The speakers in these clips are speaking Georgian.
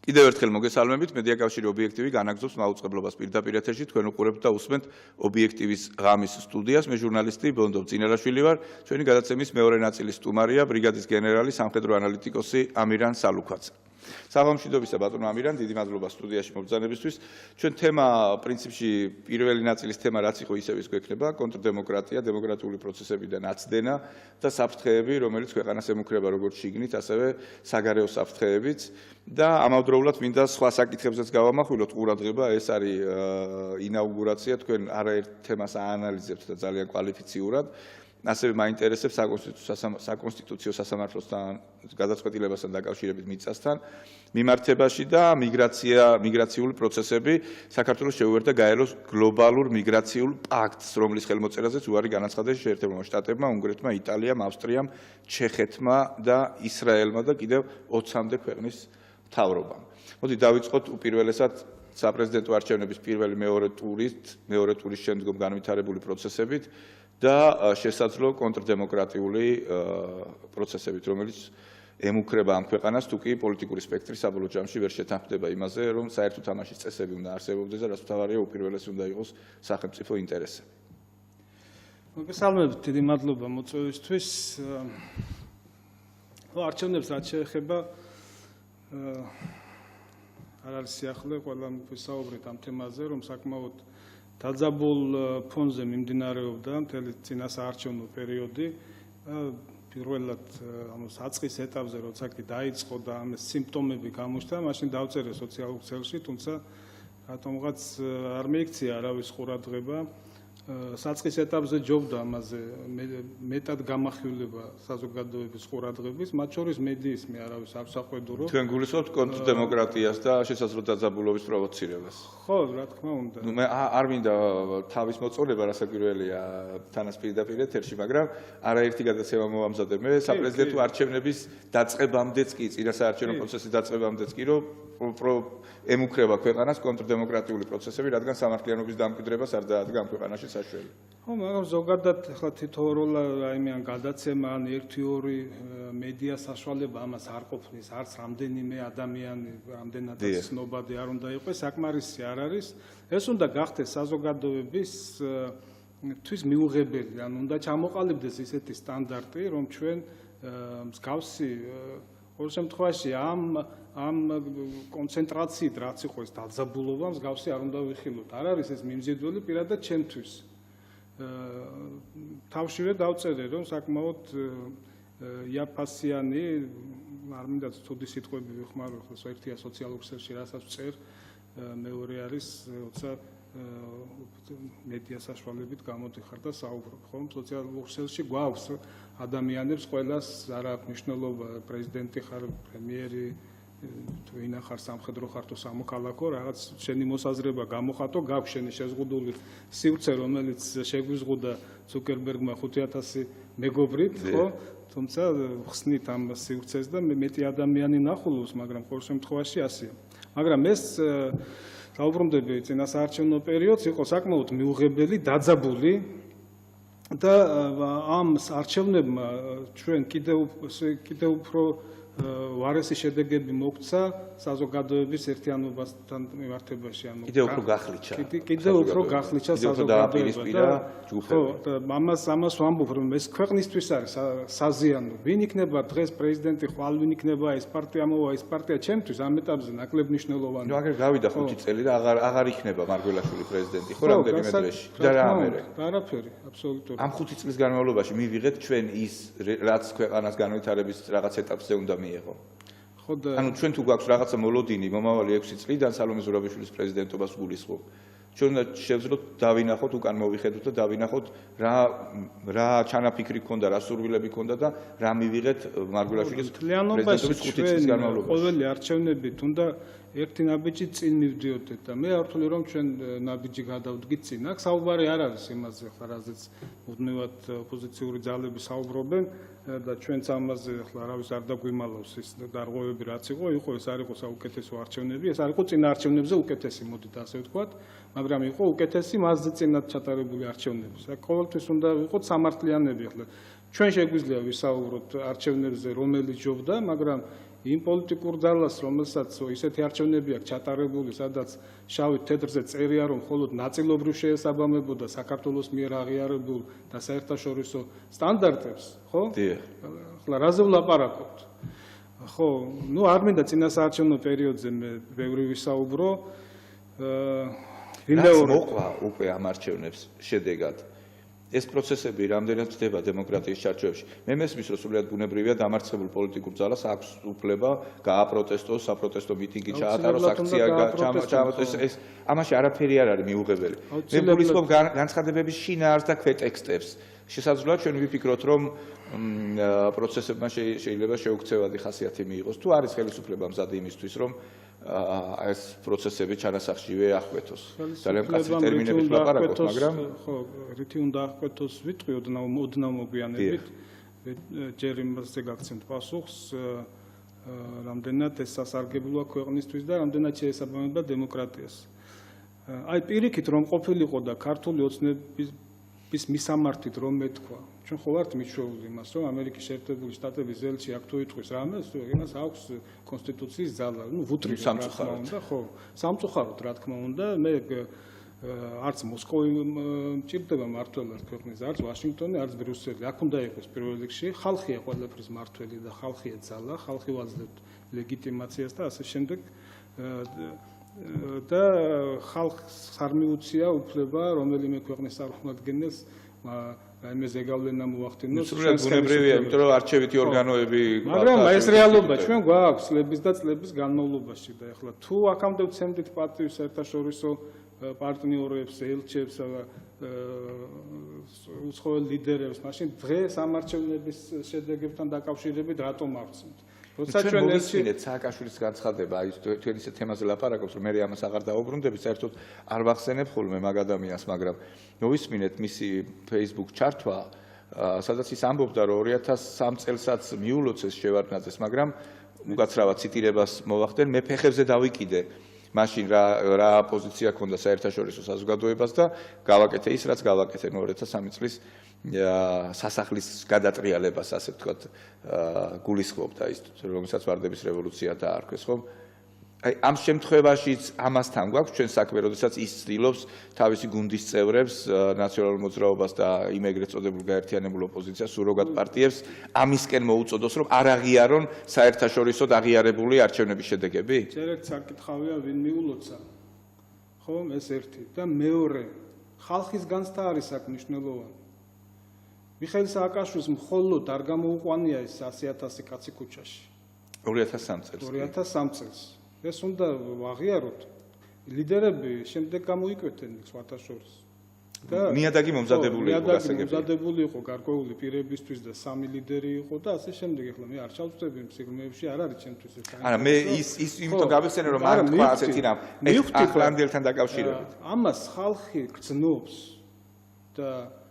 კიდევ ერთხელ მოგესალმებით, მედია კავშირი ობიექტივი განაგრძობს მაუწყებლობას პირდაპირ ეთერში, თქვენ უყურებთ და უსმენთ ობიექტივის ღამის სტუდიას, მე ჟურნალისტი ბონდო წინარაშვილი ვარ, ჩვენი გადაცემის მეორე ნაწილის სტუმარია ბრიგადის გენერალი სამხედრო ანალიტიკოსი ამირან სალუქვაძე. Საღამოშიდობისა ბატონო ამირან, დიდი მადლობა სტუდიაში მობრძანებისთვის. ჩვენ თემა პრინციპში პირველი ნაწილის თემა რაც იყო ისევ ის გვექნება, კონტრდემოკრატია, დემოკრატიული პროცესებიდან აცდენა და საფრთხეები, რომელიც ქვეყანას ემუქრება როგორც შიგნით, ასევე საგარეო საფრთხეებიც და ამავდროულად მინდა სხვა საკითხებზეც გავამახვილოთ ყურადღება, ეს არის ინაუგურაცია, თქვენ არაერთ თემას აანალიზებთ და ძალიან კვალიფიციურად. ასევე მაინტერესებს საკონსტიტუციო სასამართლოსთან გადაწყვეტილებასთან დაკავშირებით მიწასთან მიმართებაში და მიგრაციული პროცესები საქართველოს შეუერთდა გაეროს გლობალურ მიგრაციულ პაქტს, რომლის ხელმოწერაზეც უარი განაცხადეს შეერთებულმა შტატებმა, უნგრეთმა, იტალიამ, ავსტრიამ, ჩეხეთმა და ისრაელმა და კიდევ 20-მდე ქვეყნის მთავრობამ. მოდი დავიწყოთ უპირველესად საპრეზიდენტო არჩევნების პირველი მეორე ტურის შემდგომ განვითარებული პროცესებით და შესაძლო კონტრდემოკრატიული პროცესებით, რომელიც ემუქრება ამ ქვეყანას, თუ კი პოლიტიკური სპექტრი საბოლოო ჯამში ვერ შეთანხმდება იმაზე, რომ საერთო თამაშის წესები უნდა არსებობდეს და რაც მთავარია, უპირველესი უნდა იყოს სახელმწიფო ინტერესები. მოგესალმებით, დიდი მადლობა მოწვევისთვის. არჩევნებს რაც შეეხება არ არის სიახლე, ყველამ ვისაუბრეთ ამ თემაზე, რომ საკმაოდ დაძაბულ ფონზე მიმდინარეობდა მთელი წინასაარჩევნო პერიოდი. პირველად საწყის ეტაპზე, როცა კი დაიწყო და ამ სიმპტომები გამოჩნდა, მაშინ დავწერე სოციალურ ქსელში, თუმცა რატომღაც არ მიიქცია არავის ყურადღება. საწყის ეტაპზე ჯობდა ამაზე მეტად გამახვილება საზოგადოების ყურადღების, მათ შორის მედიის მე არავის არ საყვედურო. თქვენ გულისხმობთ კონტრდემოკრატიას და შესაძლო დაძაბულობის პროვოცირებას. ხო, რა თქმა უნდა. მე არ მინდა თავის მოწონება რასაკვირველია თანას პირდაპირ ეთერში, მაგრამ არაერთი გადაცემა მოვამზადე მე საპრეზიდენტო არჩევნების დაწყებამდეც კი, წინასაარჩევნო პროცესის დაწყებამდეც კი, რომ ემუქრება ქვეყანას კონტრდემოკრატიული პროცესები, რადგან სამართლიანობის დამკვიდრებას არ დაადგა ამ ქვეყანაში საშველი. ხო, მაგრამ ზოგადად ახლა თითოეულ რაიმიან გადაცემა ან 1-2 მედია საშუალება ამას არ ყოფნის, არც რამდენიმე ადამიანი, რამდენადაც ცნობადი არ უნდა იყოს, საკმარისი არ არის. ეს უნდა გახდეს საზოგადოების თვის მიუღებელი, ან უნდა ჩამოყალიბდეს ისეთი სტანდარტი, რომ ჩვენ მსგავსი ყოველ შემთხვევაში ამ კონცენტრაციით რაც იყო ეს დაძაბულობა მსგავსი არ უნდა ვიხილოთ. არ არის ეს მიმზიდველი პირადად ჩემთვის. თავშივე დავწერე, რომ საკმაოდ იაფასიანი, არ მინდა ცუდი სიტყვები ვიხმარო, ხო, ერთია სოციალურ ქსელში რასაც წერ, მეორე არის, როცა მედია საშუალებით გამოდიხარ და საუბრობ, ხომ? სოციალურ ქსელში გვაქვს ადამიანებს ყველას არ აქვს მნიშვნელობა, პრეზიდენტი ხარ, პრემიერი, თუ ვინა ხარ, სამხედრო ხარ თუ სამოქალაქო, რაღაც შენი მოსაზრება გამოხატო, გაქვს შენი შეზღუდული სივრცე, რომელიც შეგვიზღუდა ზუკერბერგმა 5000 მეგობრით, ხო? თუმცა ხსნით ამ სივრცეს და მეტი ადამიანი ნახულობს, მაგრამ ყოველ შემთხვევაში ასეა. მაგრამ ეს დაუბრუნდები წინასაარჩევნო პერიოდს იყო საკმაოდ მიუღებელი, დაძაბული და ამ არჩევნებმა ჩვენ კიდევ უფრო ვარესი შედეგები მოგცა საზოგადოების ერთიანობასთან მიმართებაში, ანუ კიდევ უფრო გახლიჩა. კიდევ უფრო გახლიჩა საზოგადოება და ხო, ამას ვამბობ, რომ ეს ქვეყნისთვის არის საზიანო. ვინ იქნება დღეს პრეზიდენტი, ხვალ ვინ იქნება ეს პარტია მოვა, ეს პარტია ჩემთვის ამ ეტაპზე ნაკლებ მნიშვნელოვანია. ნუ აგერ გავიდა 5 წელი და აღარ იქნება მარგველაშვილი პრეზიდენტი, ხო, რამდენიმე დღეში. და რა ამერე? არაფერი, აბსოლუტურად. ამ 5 წლის განმავლობაში მივიღეთ ჩვენ ის რაც ქვეყანას განვითარების რაღაც ეტაპზე უნდა მიიღო. ანუ ჩვენ თუ გვაქვს რაღაცა მოლოდინი მომავალი 6 წლიდან სალომე ზურაბიშვილის პრეზიდენტობას გულისხმობ. ჩვენ უნდა შევძლოთ დავინახოთ, უკან მოვიხედოთ და დავინახოთ რა ჩანაფიქრი ქონდა, რა სურვილები ქონდა და რა მივიღეთ მარგველაშვილის პრეზიდენტობის 5 წლის განმავლობაში. ყოველი არჩევნებით უნდა ერთი ნაბიჯი წინ მივდიოდეთ და მე არ ვთვლი რომ ჩვენ ნაბიჯი გადავდგით წინ. აქ საუბარი არ არის იმაზე, ხა რაზეც მუდმივად ოპოზიციური ძალები საუბრობენ და ჩვენც ამაზე ახლა არავის არ დაგვიმალავს ის დარღვევები რაც იყო, ეს არ იყო საუკეთესო არჩევნები, ეს არ იყო წინა არჩევნებზე უკეთესი, მოდით ასე ვთქვათ, მაგრამ იყო უკეთესი მასზე წინათ ჩატარებული არჩევნები. აქ ყოველთვის უნდა ვიყოთ სამართლიანები ახლა. ჩვენ შეგვიძლია ვისაუბროთ არჩევნებზე, რომელიც ჯობდა, მაგრამ იმ პოლიტიკურ ძალას, რომელსაც ისეთი არჩევნები აქვს ჩატარებული, სადაც შავით თეთრზე წერია, რომ მხოლოდ ნაწილობრივ შეესაბამებოდა საქართველოს მიერ აღიარებულ და საერთაშორისო სტანდარტებს, ხო? ახლა რაზე ვლაპარაკობთ? ხო, ну არ მინდა წინასაარჩევნო პერიოდზე მე ბევრი ვისაუბრო. რაც მოყვა უკვე ამ არჩევნებს შედეგად. ეს პროცესები რამდენად ხდება დემოკრატიის ჩარჩოებში. მე მესმის, რომ სრულიად ბუნებრივია დამარცხებულ პოლიტიკურ ძალას აქვს უფლება გააპროტესტოს, საპროტესტო მიტინგი ჩაატაროს, აქცია ჩაატაროს, ეს ამაში არაფერი არ არის მიუღებელი. მე გულისხმობ განცხადებების შინაარსს და ქვეტექსტებს. შესაძლოა ჩვენ ვიფიქროთ, რომ პროცესებმა შეიძლება შეუქცევადი ხასიათი მიიღოს. თუ არის ხელისუფლება მზად იმისთვის, რომ ეს პროცესები ჩანასახშივე აღკვეთოს. ძალიან კაცრი ტერმინებით ვლაპარაკობთ, მაგრამ ხო, რითი უნდა აღკვეთოს ვიტყვი ოდნავ მოგვიანებით. ჯერ იმაზე გაგცემთ პასუხს, რამდენად ეს სასარგებლოა ქვეყნისთვის და რამდენად შეესაბამება დემოკრატიას. აი პირიქით რომ ყოფილიყო და ქართული ოცნების მისამართით რომ მეთქვა. ჩვენ ხო ვართ მიჩვეული იმას, რომ ამერიკის შეერთებული შტატების ელჩი აქ თუ იტყვის რამეს, იმას აქვს კონსტიტუციის ძალა, ну ვუტრია სამწუხაროდ, ხო, სამწუხაროდ რა თქმა უნდა, მე არც მოსკოვი მჭირდება მმართველად ქვეყნის, არც ვაშინგტონი, არც ბრიუსელი. აქ უნდა იყოს პირველ რიგში ხალხია ყველაფრის მმართველი და ხალხია ძალა, ხალხი ვაძლევთ ლეგიტიმაციას და ასე შემდეგ. და ხალხს არ მიუცია უფლება რომელიმე ქვეყნის წარმომადგენელს რაიმე ზეგავლენა მოახდინოს. სრულიად ბუნებრივია, იმიტომ რომ არჩევითი ორგანოები მაგრამ ეს რეალობა ჩვენ გვაქვს წლების და წლების განმავლობაში და ეხლა თუ აქამდე ვცემდით პატივს საერთაშორისო პარტნიორებს, ელჩებს, უცხოელ ლიდერებს, მაშინ დღეს ამ არჩევნების შედეგებთან დაკავშირებით რატომ ავცემთ? როცა ჩვენ მოვისმინეთ სააკაშვილის განცხადება, აი თქვენ ისეთ თემაზე ლაპარაკობთ, რომ მე ამას აღარ დაუბრუნდები, საერთოდ არ ვახსენებ ხოლმე მაგ ადამიანს, მაგრამ მოვისმინეთ მისი Facebook ჩართვა, სადაც ის ამბობდა, რომ 2003 წელსაც მიულოცეს შევარდნაძეს, მაგრამ უკაცრავად ციტირებას მოვახდენ, მე ფეხებზე დავიკიდე მაშინ რა პოზიცია ქონდა საერთაშორისო საზოგადოებას და გავაკეთე ის, რაც გავაკეთე 2003 წლის სასახლის გადატრიალებას, ასე ვთქვათ, გულისხმობდა ის, რომელსაც ვარდების რევოლუცია დაარქვეს, ხო? აი ამ შემთხვევაშიც ამასთან გვაქვს ჩვენ საქმე, როდესაც ის ცდილობს თავისი გუნდის წევრებს, ნაციონალურ მოძრაობას და იმ ეგრეთ წოდებულ გაერთიანებულ ოპოზიციას, სუროგატ პარტიებს ამისკენ მოუწოდოს, რომ არ აღიარონ საერთაშორისოდ აღიარებული არჩევნების შედეგები? ერთ საკითხავია ვინ მიულოცა. ხო, ეს ერთი და მეორე, ხალხის განცდა არის აქ მნიშვნელოვანი. მიხეილ სააკაშვილს მხოლოდ არ გამოუყვანია ეს 100,000 კაცი ქუჩაში. 2003 წელს. 2003 წელს. ეს უნდა ვაღიაროთ. ლიდერები შემდეგ გამოიკვეთენ სხვათა შორის. და ნიადაგი მომზადებული იყო გასაგებია. მომზადებული იყო გარკვეული პირებისთვის და სამი ლიდერი იყო და ასე შემდეგ. ეხლა მე არ ჩავწვდები სიგნეებში, არ არის ჩემთვის ეს. არა, მე ის იმიტომ გავიხსენე, რომ არ თქვა ასეთი რამ. ეს ახლანდელთან დაკავშირებით. ამას ხალხი გრძნობს და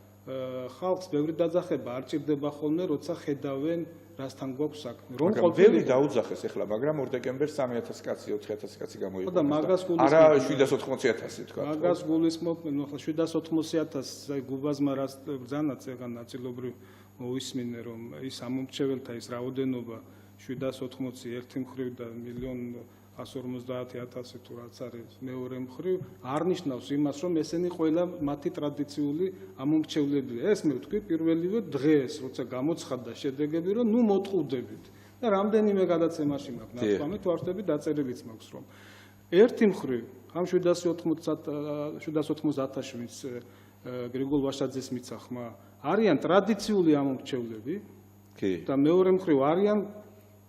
ხალხს ბევრი დაძახება არ ჭირდება ხოლმე, როცა ხედავენ რასთან გვაქვს საქმე. რომ ყველაფერი დაუძახეს ახლა, მაგრამ 2 დეკემბერს 3,000 კაცი, 4,000 კაცი გამოიყო. და მაგას გულისხმობ. არა 780,000 თქვა. მაგას გულისხმობ, ნუ ახლა 780,000 აი გუბაზმა რას ბრძანა წეგან ნაწილობრივ მოვისმინე, რომ ის ამომრჩეველთა ის რაოდენობა 780 ერთი მხრივ და 1,150,000 თუ რაც არის მეორე მხრივ არ ნიშნავს იმას, რომ ესენი ყველა მათი ტრადიციული ამომრჩევლებია. ეს მე ვთქვი პირველივე დღეს, როცა გამოცხადდა შედეგები, რომ ნუ მოტყუდებით. და რამდენიმე გადაცემაში მაქვს ნათქვამი, თუ არ ვთქვი დაწერილიც მაქვს, რომ ერთი მხრივ ამ 780,000 ვინც გრიგოლ ვაშაძეს მიცა ხმა, არიან ტრადიციული ამომრჩევლები და მეორე მხრივ არიან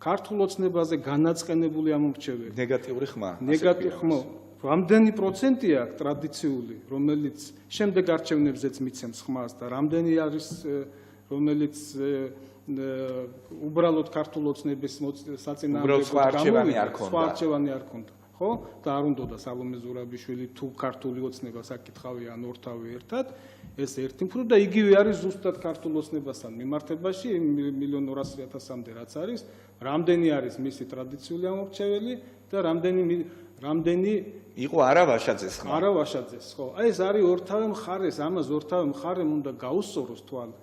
ქართულ ოცნებაზე განაწყენებული ამომრჩევლები. ნეგატიური ხმა. ნეგატიური ხმა. რამდენი პროცენტია ტრადიციული, რომელიც შემდეგ არჩევნებზეც მიცემს ხმას და რამდენი არის რომელიც უბრალოდ ქართულ ოცნების საწინააღმდეგო სხვა არჩევანი არ ქონდა. სხვა არჩევანი არ ქონდა. ხო? და არ უნდა სალომე ზურაბიშვილი თუ ქართული ოცნება საკითხავია ან ორთავი ერთად, ეს ერთი მხრივ და იგივე არის ზუსტად ქართულ ოცნებასთან მიმართებაში 1,200,000-მდე რაც არის, რამდენი არის მისი ტრადიციული ამორჩეველი და რამდენი იყო არა ვაშაძეს ხმა. არა ვაშაძეს, ხო. აი ეს არის ორთავე მხარეს, ამას ორთავე მხარემ უნდა გაუსწოროს თვალი.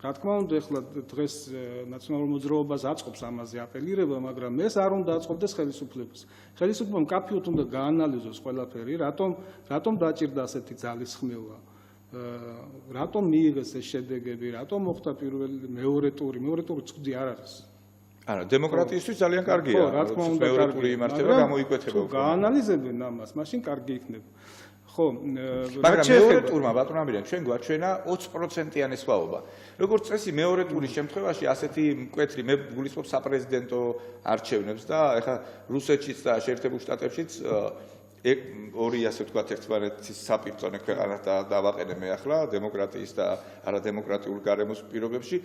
რა თქმა უნდა, ეხლა დღეს ნაციონალურ მოძრაობას აწყობს ამაზე აპელირება, მაგრამ ეს არ უნდა აწყობდეს ხელისუფლებას. ხელისუფლებამ კაფეოდ უნდა გაანალიზოს ყველაფერი, რატომ დაჭირდა ასეთი ძალისხმევა. რატომ მიიღეს ეს შედეგები, რატომ მოხდა მეორე ტური ცუდი არ არის. არა, დემოკრატიისთვის ძალიან კარგია. რა თქმა უნდა, მეორე ტური იმართება, გამოიკვეთება. თუ გაანალიზებენ ამას, მაშინ კარგი იქნება. ხო, მაგრამ მეორე ტურმა ბატონ ამირიან ჩვენ გვაჩვენა 20%-იანი სხვაობა. როგორც წესი მეორე ტურის შემთხვევაში ასეთი მკვეთრი მე გულისხმობ საპრეზიდენტო არჩევნებს და ეხლა რუსეთშიც და შეერთებულ შტატებშიც ორი ასე ვთქვათ ერთმანეთის საპირწონე ქვეყანა დავაყენე მე ახლა დემოკრატიის და არადემოკრატიულ გარემოს პირობებში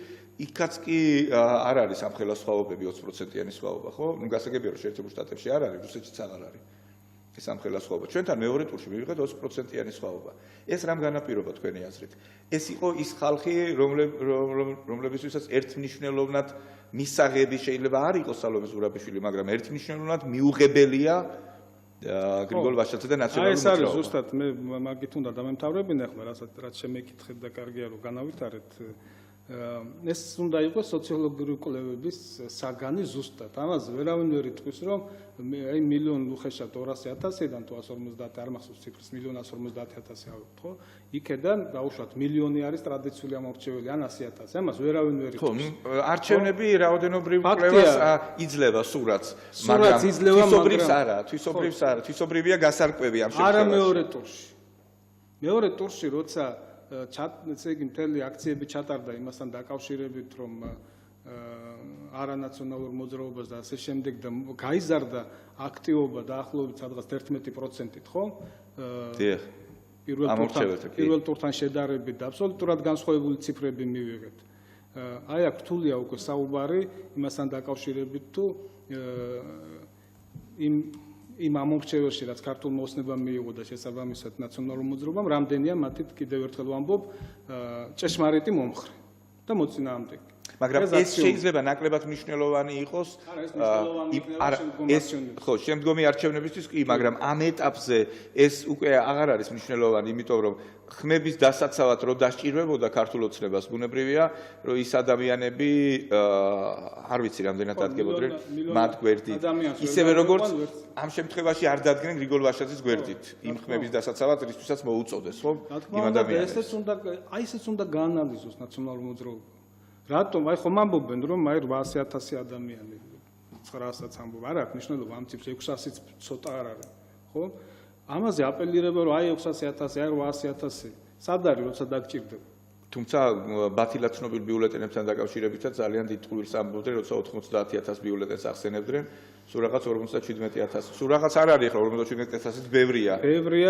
იქაც კი არ არის ამ ხელა სხვაობები 20%-იანი სხვაობა, ხო? ნუ გასაგებია რომ შეერთებულ შტატებში არ არის, რუსეთშიც აღარ არის. ეს ამ ხელა სხვაობა. ჩვენთან მეორე ტურში მივიღეთ 20%-იანი სხვაობა. ეს რამ განაპირობა თქვენი აზრით? ეს იყო ის ხალხი, რომლებისთვისაც ერთმნიშვნელოვნად მისაღები შეიძლება არ იყოს სალომე ზურაბიშვილი, მაგრამ ერთმმნიშვნელოვნად მიუღებელია გრიგოლ ვაშაძე და ნაციონალური მოძრაობა. ეს არის ზუსტად მე მაგით უნდა დამემთავრებინა ახლა რაც შემეკითხეთ და კარგია რომ განავითარეთ. ეს უნდა იყოს სოციოლოგიური კვლევების საგანი ზუსტად. ამას ვერავინ ვერ იტყვის რომ აი მილიონ უხეშად 200,000-დან თუ 150 არ მახსოვს ციფრს 1,50,000 ავიღოთ, ხო? იქედან დაუშვათ მილიონი არის ტრადიციული ამორჩეველი ან 100,000. ამას ვერავინ ვერ იტყვის. ხო, არჩევნები რაოდენობრივ კვლევას იძლევა სურათს, მაგრამ თვისობრივს არა, თვისობრივია გასარკვევი ამ შემთხვევაში. არა მეორე ტურში. მეორე ტურში როცა ესე იგი მთელი აქციები ჩატარდა იმასთან დაკავშირებით, რომ არანაციონალურ მოძრაობას და ასე შემდეგ და გაიზარდა აქტივობა დაახლოებით სადღაც 11%-ით, ხო? დიახ. პირველ ტურთან შედარებით და აბსოლუტურად განსხვავებული ციფრები მივიღეთ. აი აქ რთულია უკვე საუბარი იმასთან დაკავშირებით, თუ იმ ამორჩეველში, რაც ქართულ მოხსნებამ მიიღო და შესაბამისად ნაციონალურ მოძრაობამ, რამდენია მათით კიდევ ერთხელ ვამბობ, ჭეშმარიტი მომხრე და მოწინააღმდეგე. მაგრამ ეს შეიძლება ნაკლებად მნიშვნელოვანი იყოს. ხო, შემდგომი არჩევნებისთვის კი, მაგრამ ამ ეტაპზე ეს უკვე აღარ არის მნიშვნელოვანი, იმიტომ რომ ხმების დასაცავად რო დასჭირვებოდა ქართულ ოცნებას, ბუნებრივია, რომ ის ადამიანები არ ვიცი რამდენად ადგებოდნენ მათ გვერდით. ისევე როგორც ამ შემთხვევაში არ დადგნენ გრიგოლ ვაშაძის გვერდით, იმ ხმების დასაცავად, რისთვისაც მოუწოდეს, ხო? იმ ადამიანებს. ესეც უნდა გაანალიზოს ნაციონალურ მოძრაობა. რატომ? აი ხომ ამბობენ რომ აი 800,000 ადამიანი 900-აც ამბობ. არ აქვს მნიშვნელობა ამ ციფრს 600-იც ცოტა არ არის, ხო? ამაზე აპელირება რომ აი 600,000, აი 800,000. სად არის როცა დაგჭირდება? თუმცა ბათილად ცნობილ ბიულეტენებთან დაკავშირებითაც ძალიან დიდ ტყუილს ამბობდნენ, როცა 90,000 ბიულეტენს ახსენებდნენ, სულ რაღაც 57,000. სულ რაღაც არ არის ახლა 57,000-იც ბევრია,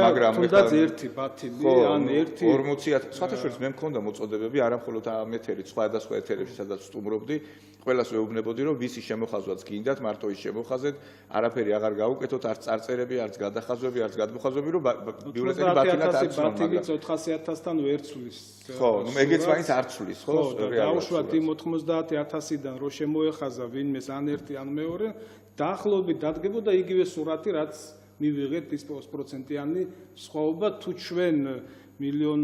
მაგრამ თუნდაც ერთი ბათილი ან ერთი 40,000. სხვათაშორის მე მქონდა მოწოდებები, არა მხოლოდ ამ ეთერით, სხვადასხვა ეთერებში, სადაც სტუმრობდი, ყველას ვეუბნებოდი, რომ ვისი შემოხაზვაც გინდათ, მარტო ის შემოხაზეთ, არაფერი აღარ გაუკეთოთ, არც წარწერები, არც გადახაზვები, არც გადმოხაზვები, რომ ბიულეტენი ბათილად არ ცნო, ბათილი 400,000-თან ვერ ცვლის. ხო, ნუ ეგეც მაინც არ ცვლის, ხო? დაუშვათ იმ 90,000-დან რო შემოეხაზა ვინმეს ან ერთი ან მეორე, დაახლოებით დადგებოდა იგივე სურათი, რაც მივიღეთ ის 20%-იანი სხვაობა, თუ ჩვენ მილიონ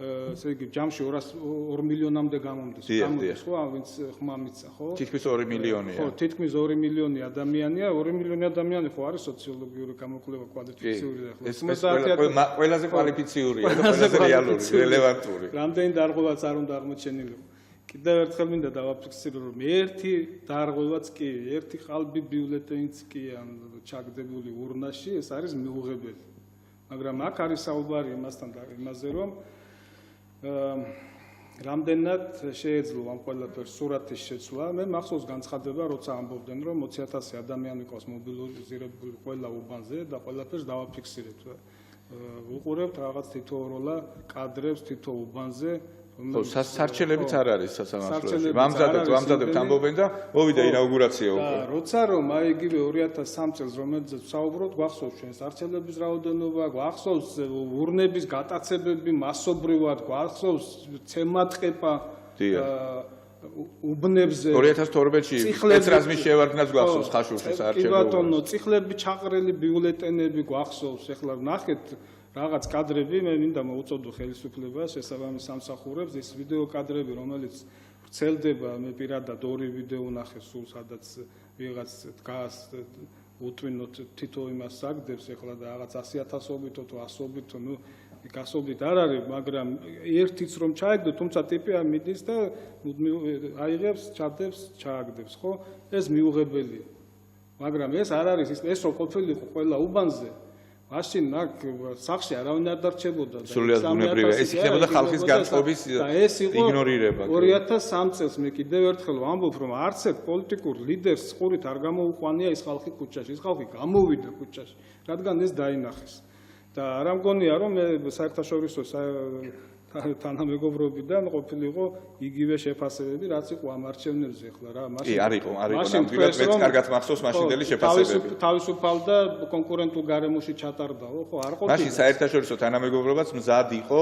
ესე იგი ჯამში 2 მილიონამდე გამომდის, ხო, ვინც ხმა მიცა, ხო? თითქმის 2 მილიონია. ხო, თითქმის 2 მილიონი ადამიანია, 2 მილიონი ადამიანი ხო არის სოციოლოგიური გამოკვლევა კვალიფიციური და ახლა ყველაზე კვალიფიციურია და ყველაზე რეალური, რელევანტური. რამდენი დარღვევაც არ უნდა აღმოჩენილიყო. კიდევ ერთხელ მინდა დავაფიქსირო, რომ ერთი დარღვევაც კი, ერთი ყალბი ბიულეტენიც კი ან ჩაგდებული ურნაში, ეს არის მიუღებელი. მაგრამ აქ არის საუბარი იმაზე, რომ რამდენად შეეძლო ამ ყველაფერს სურათის შეცვლა. მე მახსოვს განცხადება, როცა ამბობდნენ, რომ 20,000 ადამიანი ყავს მობილიზირებული ყველა უბანზე და ყველაფერს დავაფიქსირებთ. უყურებთ რაღაც თითოეულა კადრებს თითო უბანზე. ხო, სარჩელებიც არ არის სასამართლოში. ვამზადებთ ამბობენ და მოვიდა ინაუგურაცია უკვე. და როცა რომ აი იგივე 2003 წელს რომელზეც ვსაუბრობთ, გვახსოვს ჩვენს არჩევნების რაოდენობა, გვახსოვს ურნების გატაცებები მასობრივად, გვახსოვს ცემატყება უბნებზე 2012-ში ეცრაზმის შევარდნაც გვახსოვს ხაშურში საარჩევნო. კი ბატონო, წიხლები ჩაყრილი ბიულეტენები გვახსოვს. ეხლა ნახეთ რაღაც კადრები მე მინდა მოუწოდო ხელისუფლებას შესაბამის სამსახურებს ის ვიდეო კადრები რომელიც ვრცელდება მე პირადად ორი ვიდეო ვნახე სულ სადაც ვიღაც დგას უთვინოთ თითო იმას საგდებს ეხლა და რაღაც 100,000-ობით თუ 100-ობით ნუ გასობით არ არის მაგრამ ერთიც რომ ჩაიგდო თუმცა ტიპი ამიდის და აიღებს ჩადებს ჩააგდებს ხო ეს მიუღებელია მაგრამ ეს არ არის ეს რო ყოფილიყო ყველა უბანზე მაშინ აქ სახში არავინ არ დარჩებოდა და სრულიად ბუნებრივია ეს იქნებოდა ხალხის განწყობის იგნორირება 2003 წელს მე კიდევ ერთხელ ვამბობ რომ არც ერთ პოლიტიკურ ლიდერს ყურით არ გამოუყვანია ეს ხალხი ქუჩაში ეს ხალხი გამოვიდა ქუჩაში რადგან ეს დაინახეს და არ მგონია რომ მე საერთაშორისო თანამეგობრობიდან ყოფილიყო იგივე შეფასებები რაც იყო ამ არჩევნებზე ახლა რა მაშინ არ იყო ნამდვილად მეც კარგად მახსოვს მაშინდელი შეფასებები თავისუფალ და კონკურენტულ გარემოში ჩატარდაო ხო არ ყოფილა მაშინ საერთაშორისო თანამეგობრობაც მზად იყო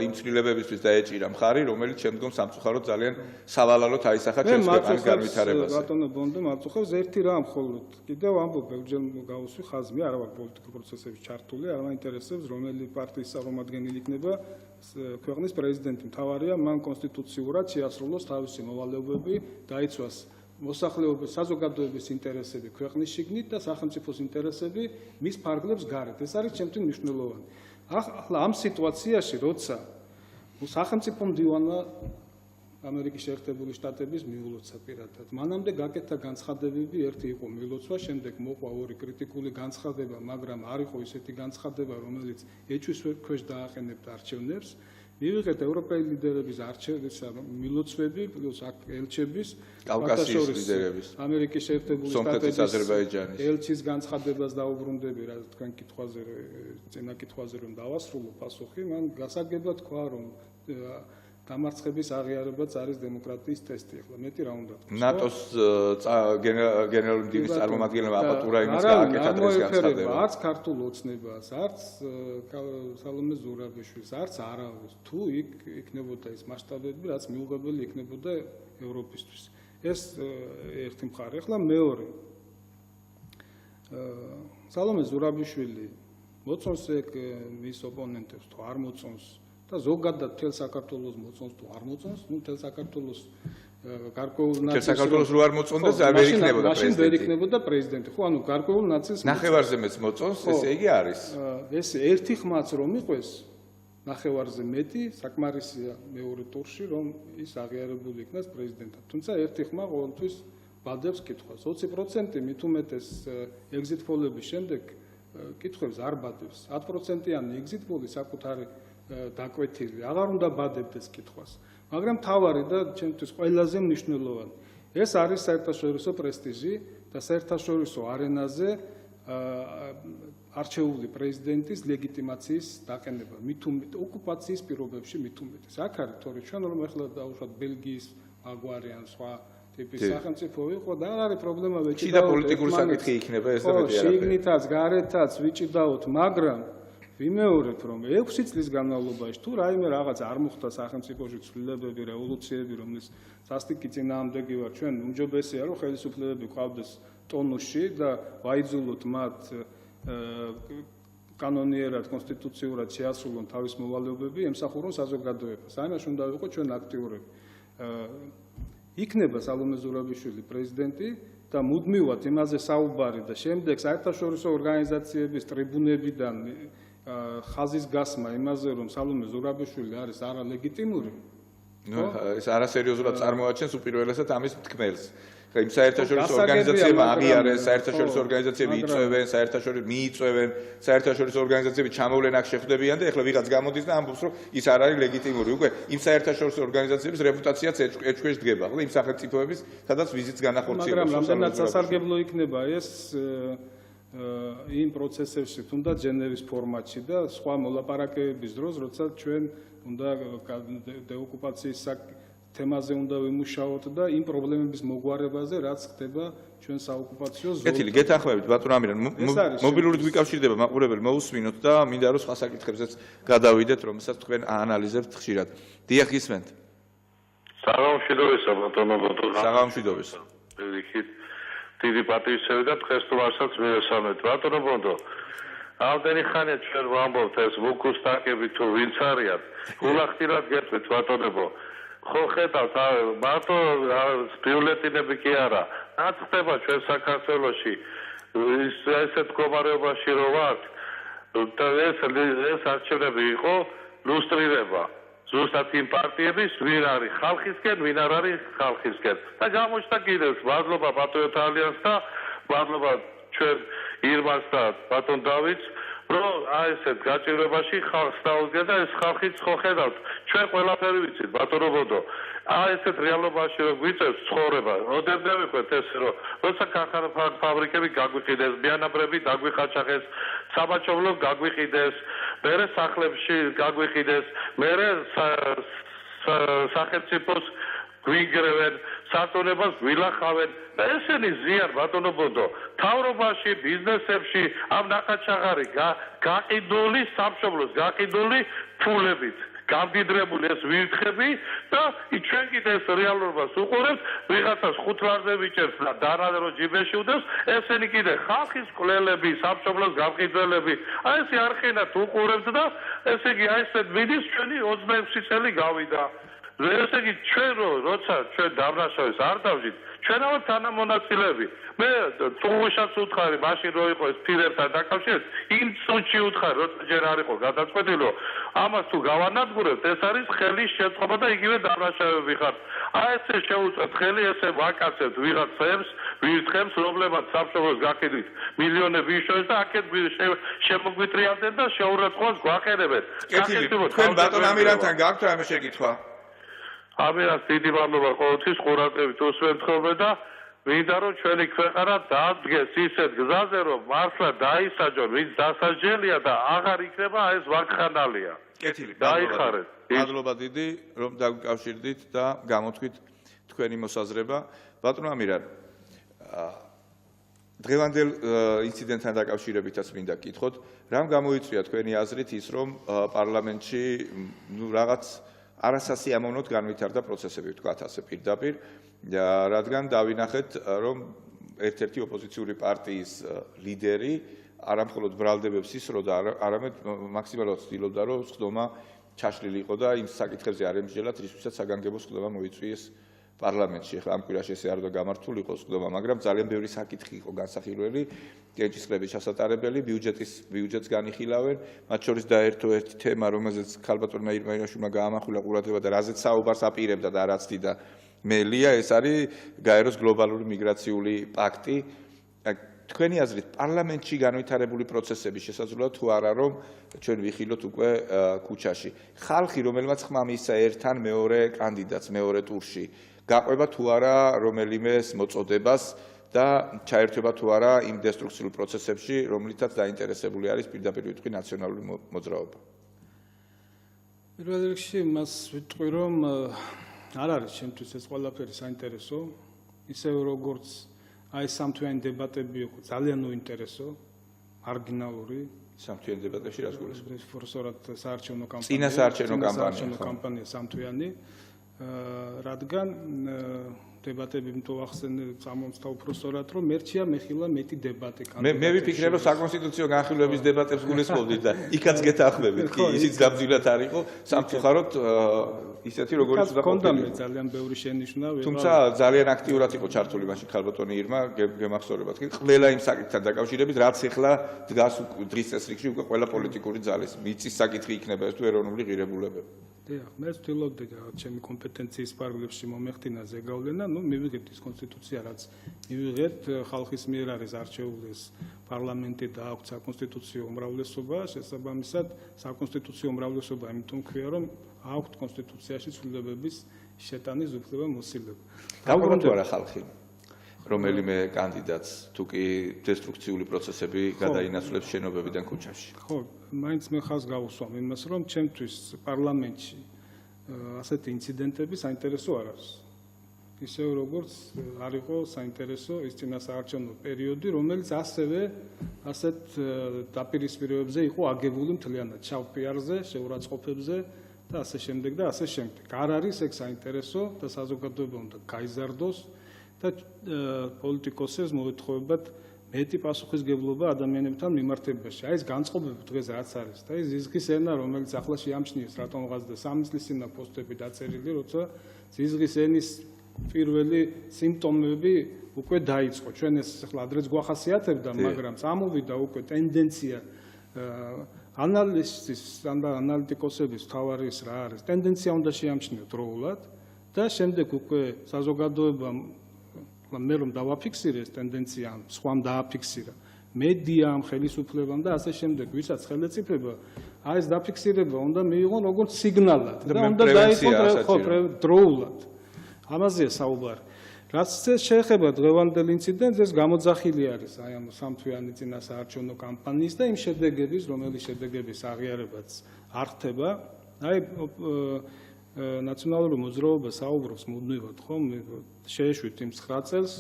იმ ცვლილებებისთვის დაეჭირა მხარი რომელიც შემდგომ სამწუხაროდ ძალიან სავალალოდ აისახა ჩემს განვითარებას ბატონო ბონდო მაწუხებს ერთი რამ მხოლოდ კიდევ ამბობ ბევრჯერ გავუსვი ხაზმი არა ვარ პოლიტიკურ პროცესებში ჩართული არ მაინტერესებს რომელი პარტიის წარმომადგენელი იქნება ქვეყნის პრეზიდენტი მთავარია მან კონსტიტუციურად შეასრულოს თავისი მოვალეობები დაიცვას მოსახლეობის საზოგადოების ინტერესები ქვეყნის შიგნით და სახელმწიფოს ინტერესები მის ფარგლებს გარეთ ეს არის ჩემთვის მნიშვნელოვანი ახლა ამ სიტუაციაში როცა სახელმწიფო მდივანმა ამერიკის შეერთებული შტატების მიულოცა პირადად მანამდე გაკეთდა განცხადებები ერთი იყო მიულოცვა შემდეგ მოყვა ორი კრიტიკული განცხადება მაგრამ არ იყო ისეთი განცხადება რომელიც ეჭვის ქვეშ დააყენებდა არჩევნებს მივიღეთ ევროპელი ლიდერების არჩევნებისა მილოცვები პლუს აქ ელჩების კავკასიის ლიდერების ამერიკის შეერთებული შტატების აზერბაიჯანის ელჩის განცხადებას დაუბრუნდები რა თქვენ კითხვაზე წინა კითხვაზე რომ დავასრულო პასუხი მან გასაგებად თქვა რომ დამარცხების აღიარებაც არის დემოკრატიის ტესტი ახლა მეტი რა უნდა თქვა ნატოს გენერალური მდივნის წარმომადგენელმა აპატურა იმას გააკეთა დღეს განცხადება არც ქართულ ოცნებას არც სალომე ზურაბიშვილს არც არავის თუ იქ იქნებოდა ის მასშტაბები რაც მიუღებელი იქნებოდა ევროპისთვის ეს ერთი მხარე ახლა მეორე სალომე ზურაბიშვილი მოწონს ეგ მის ოპონენტებს თუ არ მოწონს და ზოგადად მთელ საქართველოს მოწონს თუ არ მოწონს, ნუ მთელ საქართველოს გარკვეულ ნაციის საქართველოს რო არ მოწონდეს, არ იქნებოდა პრეზიდენტი. მაშინ ვერ იქნებოდა პრეზიდენტი. ხო, ანუ გარკვეულ ნაციის ნახევარზე მეც მოწონს, ესე იგი არის. ეს ერთი ხმაც რომ იყოს ნახევარზე მეტი, საკმარისია მეორე ტურში, რომ ის აღიარებული იქნას პრეზიდენტად. თუმცა ერთი ხმა ყოველთვის ბადებს კითხვას. 20% მით უმეტეს ეგზიტ პოლების შემდეგ კითხვებს არ ბადებს. 10%-იანი ეგზიტ პოლი საკუთარი დაკვეთილი აღარ უნდა ბადებდეს კითხვას მაგრამ თავარი და ჩემთვის ყველაზე მნიშვნელოვანი ეს არის საერთაშორისო პრესტიჟი და საერთაშორისო არენაზე არჩეული პრეზიდენტის ლეგიტიმაციის დაყენება მით უმეტეს ოკუპაციის პირობებში მით უმეტეს აქ არის თორე ჩვენ რომ ახლა დავუშვათ ბელგიის აგვარი ან სხვა ტიპის სახელმწიფო იყო და არ არის პრობლემა ვეჭიდაოთ და პოლიტიკური საკითხი იქნება ეს და მეტი არაფერი შიგნითაც გარეთაც ვიჭიდაოთ მაგრამ ვიმეორებ რომ 6 წლის განმავლობაში თუ რაიმე რაღაც არ მოხდა სახელმწიფოში ცვლილებები, რევოლუციები, რომლის სასტიკი წინააღმდეგი ვარ, ჩვენ უმჯობესია რომ ხელისუფლებები ყავდეს ტონუსში და ვაიძულოთ მათ კანონიერად, კონსტიტუციურად შეასრულონ თავის მოვალეობები, ემსახურონ საზოგადოებას. ამაში უნდა ვიყოთ ჩვენ აქტიურები. იქნება სალომე ზურაბიშვილი პრეზიდენტი და მუდმივად იმაზე საუბარი და შემდეგ საერთაშორისო ორგანიზაციების ტრიბუნებიდან ხაზის გასმა იმაზე რომ სალომე ზურაბიშვილი არის არალეგიტიმური ეს არასერიოზულად წარმოაჩენს უპირველესად ამის თქმელს ხა იმ საერთაშორისო ორგანიზაციებმა აღიარეს საერთაშორისო ორგანიზაციები იწვევენ საერთაშორისო ორგანიზაციები ჩამოვლენ აქ შეხვდებიან და ეხლა ვიღაც გამოდის და ამბობს რომ ის არ არის ლეგიტიმური უკვე იმ საერთაშორისო ორგანიზაციების რეპუტაციაც ეჭქვეშ დგება ხო იმ სახელმწიფოების სადაც ვიზიტს განახორციელებს მაგრამ რამდენად სასარგებლო იქნება ეს იმ პროცესებში თუნდაც ჟენევის ფორმატში და სხვა მოლაპარაკებების დროს როცა ჩვენ უნდა დეოკუპაციის თემაზე უნდა ვიმუშაოთ და იმ პრობლემების მოგვარებაზე რაც ხდება ჩვენ საოკუპაციო ზონაში. კეთილი, გეთანხმებით ბატონ ამირან, მობილურით ვიკავშირდება მაყურებელი, მოусმინოთ და მინდა რომ სხვა საკითხებზეც გადავიდეთ, რომელსაც თქვენ აანალიზებთ ხშირად. დიახ, გისმენთ. საღამოშიდობისა ბატონო ბატონო. საღამოშიდობისა. დიდი პატივისცემი და დღეს თუმასაც მივესალმეთ ბატონო ბონდო. ამდენი ხანია ჩვენ ვამბობთ ეს ვუკუსტაკები თუ ვინც არიან გულახდილად გეტყვით ბატონებო ხო ხედავთ მარტო ბიულეტინები კი არა რაც ხდება ჩვენ საქართველოში ესეთ მდგომარეობაში რომ ვართ და ეს არჩევნები იყო ლუსტრირება ზუსტად იმ პარტიების ვინ არის ხალხისკენ ვინ არ არის ხალხისკენ და გამოჩნდა კიდევ მადლობა პატრიოტთა ალიანსს და მადლობა ჩვენ ირმას და ბატონ დავითს რომ აი ესეთ გაჭირვებაში ხალხს დაუდგა და ეს ხალხიც ხო ხედავთ ჩვენ ყველაფერი ვიცით ბატონო ბოდო აი ესეთ რეალობაში რომ გვიწევს ცხოვრება როდემდე ვიყვეთ ეს რომ როცა ქარხანა ფაბრიკები გაგვიყიდეს ბიანაბრები დაგვიხაჩახეს საბაჭოვლო გაგვიყიდეს მერე სახლებში გაგვიყიდეს მერე სახელმწიფოს გვიგრევენ საწონებას გვილახავენ და ესენი ზიან ბატონო ბოდო თავრობაში ბიზნესებში ამ ნახაჩაღარი გაყიდული სამშობლოს გაყიდული ფულებით გამდიდრებული ეს ვირთხები და ჩვენ კიდე ეს რეალობას უყურებთ ვიღაცას 5 ლარზე ვიჭერს და დანადრო ჯიბეში უდევს ესენი კიდე ხალხის კვლელები სამშობლოს გამყიდველები აი ეს არხენად უყურებთ და ესე იგი აი ესეთ მიდის ჩვენი 26 წელი გავიდა ესე იგი ჩვენ როცა ჩვენ დამნაშავეს არ დავжит ჩვენავთ თანამონაწილეები მე წუღუშაც უთხარი მაშინ რო იყო ეს ფირებთან დაკავშირებით იმ წუთში უთხარი როცა ჯერ არ იყო გადაწყვეტილი რომ ამას თუ გავანადგურებთ ეს არის ხელის შეწყობა და იგივე დამნაშავეები ხართ აი ესე შეუწევთ ხელი ესე ვაკაცებთ ვიღაცებს ვირთხებს რომლებაც სამშობლოს გაყიდვით მილიონები იშოვეს და აქეთ შემოგვიტრიალდნენ და შეურაცხყოფას გვაყენებენ თქვენ ბატონ ამირანთან გაქვთ რამე შეკითხვა ამირანს დიდი მადლობა ყოველთვის ყურადღებით უსვენთხოვე და მინდა რომ ჩვენი ქვეყანა დაადგეს ისეთ გზაზე რომ მართლა დაისაჯონ ვინც დასაჯელია და აღარ იქნება ეს ვაკხანალია კეთილი დაიხარეთ მადლობა დიდი რომ დაგვიკავშირდით და გამოთქვით თქვენი მოსაზრება ბატონო ამირან დღევანდელ ინციდენტთან დაკავშირებითაც მინდა გკითხოთ რამ გამოიწვია თქვენი აზრით ის რომ პარლამენტში რაღაც არასასიამოვნოდ განვითარდა პროცესები ვთქვათ ასე პირდაპირ რადგან დავინახეთ რომ ერთ-ერთი ოპოზიციური პარტიის ლიდერი არამხოლოდ ბრალდებებს ისროდა არამედ მაქსიმალურად ცდილობდა რომ სხდომა ჩაშლილი იყო და იმ საკითხებზე არ ემსჯელათ რისთვისაც საგანგებო სხდომა მოიწვიეს პარლამენტში ახლა ამ კვირაში ესე არ უნდა გამართულიყო სხდომა მაგრამ ძალიან ბევრი საკითხი იყო განსახილველი კენჭისყრების ჩასატარებელი ბიუჯეტს განიხილავენ მათ შორის დაერთო ერთი თემა რომელზეც ქალბატონმა ირმაშვილმა გაამახვილა ყურადღება და რაზეც საუბარს აპირებდა და რაც დიდა მელია ეს არის გაეროს გლობალური მიგრაციული პაქტი თქვენი აზრით პარლამენტში განვითარებული პროცესები შესაძლოა თუ არა რომ ჩვენ ვიხილოთ უკვე ქუჩაში ხალხი რომელმაც ხმამისცა ერთ ან მეორე კანდიდატს მეორე ტურში გაყვება თუ არა რომელიმე მოწოდებას და ჩაერთვება თუ არა იმ დესტრუქციულ პროცესებში რომლითაც დაინტერესებული არის პირდაპირ ვიტყვი ნაციონალური მოძრაობა პირველ რიგში მას ვიტყვი რომ არ არის ჩემთვის ეს ყველაფერი საინტერესო ისევ როგორც აი სამთვიანი დებატები იყო ძალიან უინტერესო მარგინალური სამთვიანი დებატებში რას გულისხმობთ ფორსორად საარჩევნო კამპანია წინა საარჩევნო კამპანია სამთვიანი რადგან დებატები მეთო ახსენე წამომცდა უფროსწორად რომ მერჩია მეხილა მეტი დებატი მე ვიფიქრე რომ საკონსტიტუციო განხილვების დებატებს გულისხმობდით და იქაც გეთანხმებით კი ისიც გამძილად არ იყო სამწუხაროდ ისეთი როგორც უნდა ყოფილიყო ძალიან ბევრი შენიშვნა თუმცა ძალიან აქტიურად იყო ჩართული მაშინ ქალბატონი ირმა გემახსოვრებათ კი ყველა იმ საკითხთან დაკავშირებით რაც ეხლა დგას დღის წესრიგში უკვე ყველა პოლიტიკური ძალის მიწის საკითხი იქნება ეს თუ ეროვნული ღირებულებები დიახ მე ვთვლობდი რაღაც ჩემი კომპეტენციის ფარგლებში მომეხდინა ზეგავლენა ნუ მივიღებთ ის კონსტიტუცია რაც მივიღებთ ხალხის მიერ არის არჩეული ეს პარლამენტი და აქვს საკონსტიტუციო უმრავლესობა შესაბამისად საკონსტიტუციო უმრავლესობა იმიტომ ქვია რომ აქვს კონსტიტუციაში ცვლილებების შეტანის უფლება მოსილება დაუბრუნდა რა ხალხი რომელიმე კანდიდატს თუ კი დესტრუქციული პროცესები გადაინაცვლებს შენობებიდან ქუჩაში ხო მაინც მე ხაზს გავუსვამ იმას რომ ჩემთვის პარლამენტში ასეთი ინციდენტები საინტერესო არ არის ისევ როგორც არ იყო საინტერესო ის წინასაარჩევნო პერიოდი რომელიც ასევე ასეთ დაპირისპირებებზე იყო აგებული მთლიანად ჩავ პიარზე შეურაცხყოფებზე და ასე შემდეგ და ასე შემდეგ არ არის ეგ საინტერესო და საზოგადოება უნდა გაიზარდოს და პოლიტიკოსებს მოეთხოვებათ მეტი პასუხისგებლობა ადამიანებთან მიმართებაში. აი ეს განწყობები დღეს რაც არის და ეს ზიზღის ენა, რომელიც ახლა შეამჩნიეს რატომღაც და 3 წლის წინა პოსტები დაწერილი, როცა ზიზღის ენის პირველი სიმპტომები უკვე დაიწყო. ჩვენ ეს ახლა ადრეც გვახასიათებდა, მაგრამ წამოვიდა უკვე ტენდენცია ანალიზის და ანალიტიკოსების თავარის რა არის. ტენდენცია უნდა შეამჩნიოთ დროულად და შემდეგ უკვე საზოგადოებამ მე რომ დავაფიქსირე ეს ტენდენცია, სხვამ დააფიქსირა. მედიამ, ხელისუფლებამ და ასე შემდეგ, ვისაც ხელეწიფება, აი ეს დაფიქსირება უნდა მიიღონ როგორც სიგნალად და უნდა დაიწყოს დროულად. ამაზეა საუბარი. რაც შეეხება დღევანდელ ინციდენტს, ეს გამოძახილი არის აი ამ სამთვიანი წინასაარჩევნო კამპანიის და იმ შედეგების, რომელიც შედეგების აღიარებაც არ ხდება. აი ნაციონალური მოძრაობა საუბრობს მუდმივად, ხო? შეეშვით იმ 9 წელს,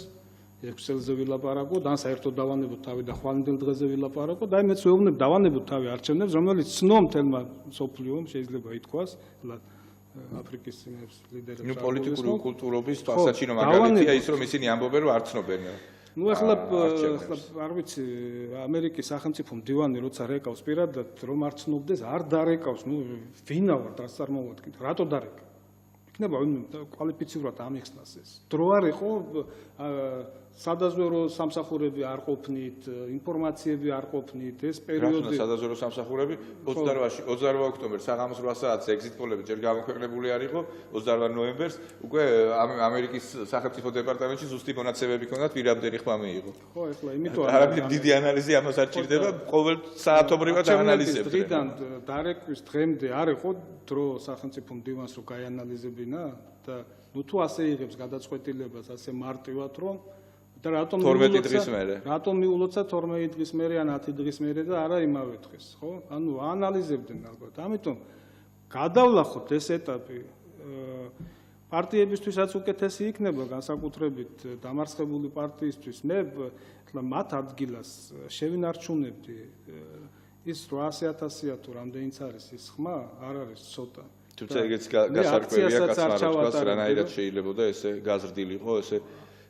6 წელზე ვილაპარაკოთ, ან საერთოდ დავანებოთ თავი და ხვალინდელ დღეზე ვილაპარაკოთ. აი მეც ვეუბნებ დავანებოთ თავი არჩევნებს, რომელიც ცნო მთელმა მსოფლიომ, შეიძლება ითქვას, აფრიკის წინებს ლიდერებს. ნუ პოლიტიკური კულტურობის თვალსაჩინო მაგალითია ის, რომ ისინი ამბობენ, რომ არ ცნობენ. ნუ ახლა არ ვიცი, ამერიკის სახელმწიფო მდივანი როცა რეკავს პირადად, რომ არ ცნობდეს, არ დარეკავს, ნუ ვინა ვარ რაც წარმოვადგენ. რატო დარეკა? იქნება კვალიფიციურად ამიხსნას ეს. დრო არ იყო სადაზვერო სამსახურები არ ყოფნით, ინფორმაციები არ ყოფნით, ეს პერიოდი სადაზვერო სამსახურები 28 ოქტომბერს საღამოს 8 საათზე ეგზიტ პოლები ჯერ გამოქვეყნებული არ იყო, 28 ნოემბერს უკვე ამერიკის სახელმწიფო დეპარტამენტში ზუსტი მონაცემები ჰქონდათ, პირამდელი ხმა მიიღო. ხო, ახლა იმიტომ არაფერი დიდი ანალიზი ამას არ ჭირდება, ყოველ საათობრივად აანალიზებს. დღიდან დარეკვის დღემდე არ იყო დრო სახელმწიფო მდივანს რომ გაიანალიზებინა და ნუ თუ ასე იღებს გადაწყვეტილებას ასე მარტივად რომ და რატომ 12 დღის მერე. რატომ მიულოცა 12 დღის მერე ან 10 დღის მერე და არა იმავე დღეს, ხო? ანუ აანალიზებდნენ ალბათ. ამიტომ გადავლახოთ ეს ეტაპი პარტიებისთვისაც უკეთესი იქნება, განსაკუთრებით დამარცხებული პარტიისთვის. მე მათ ადგილას შევინარჩუნებდი ის 800.000-ია თუ რამდენიც არის ის ხმა, არ არის ცოტა. თუმცა ეგეც გასარკვევია კაცმაროს, რანაირად შეიძლებოდა ესე გაზრდილიყო, ესე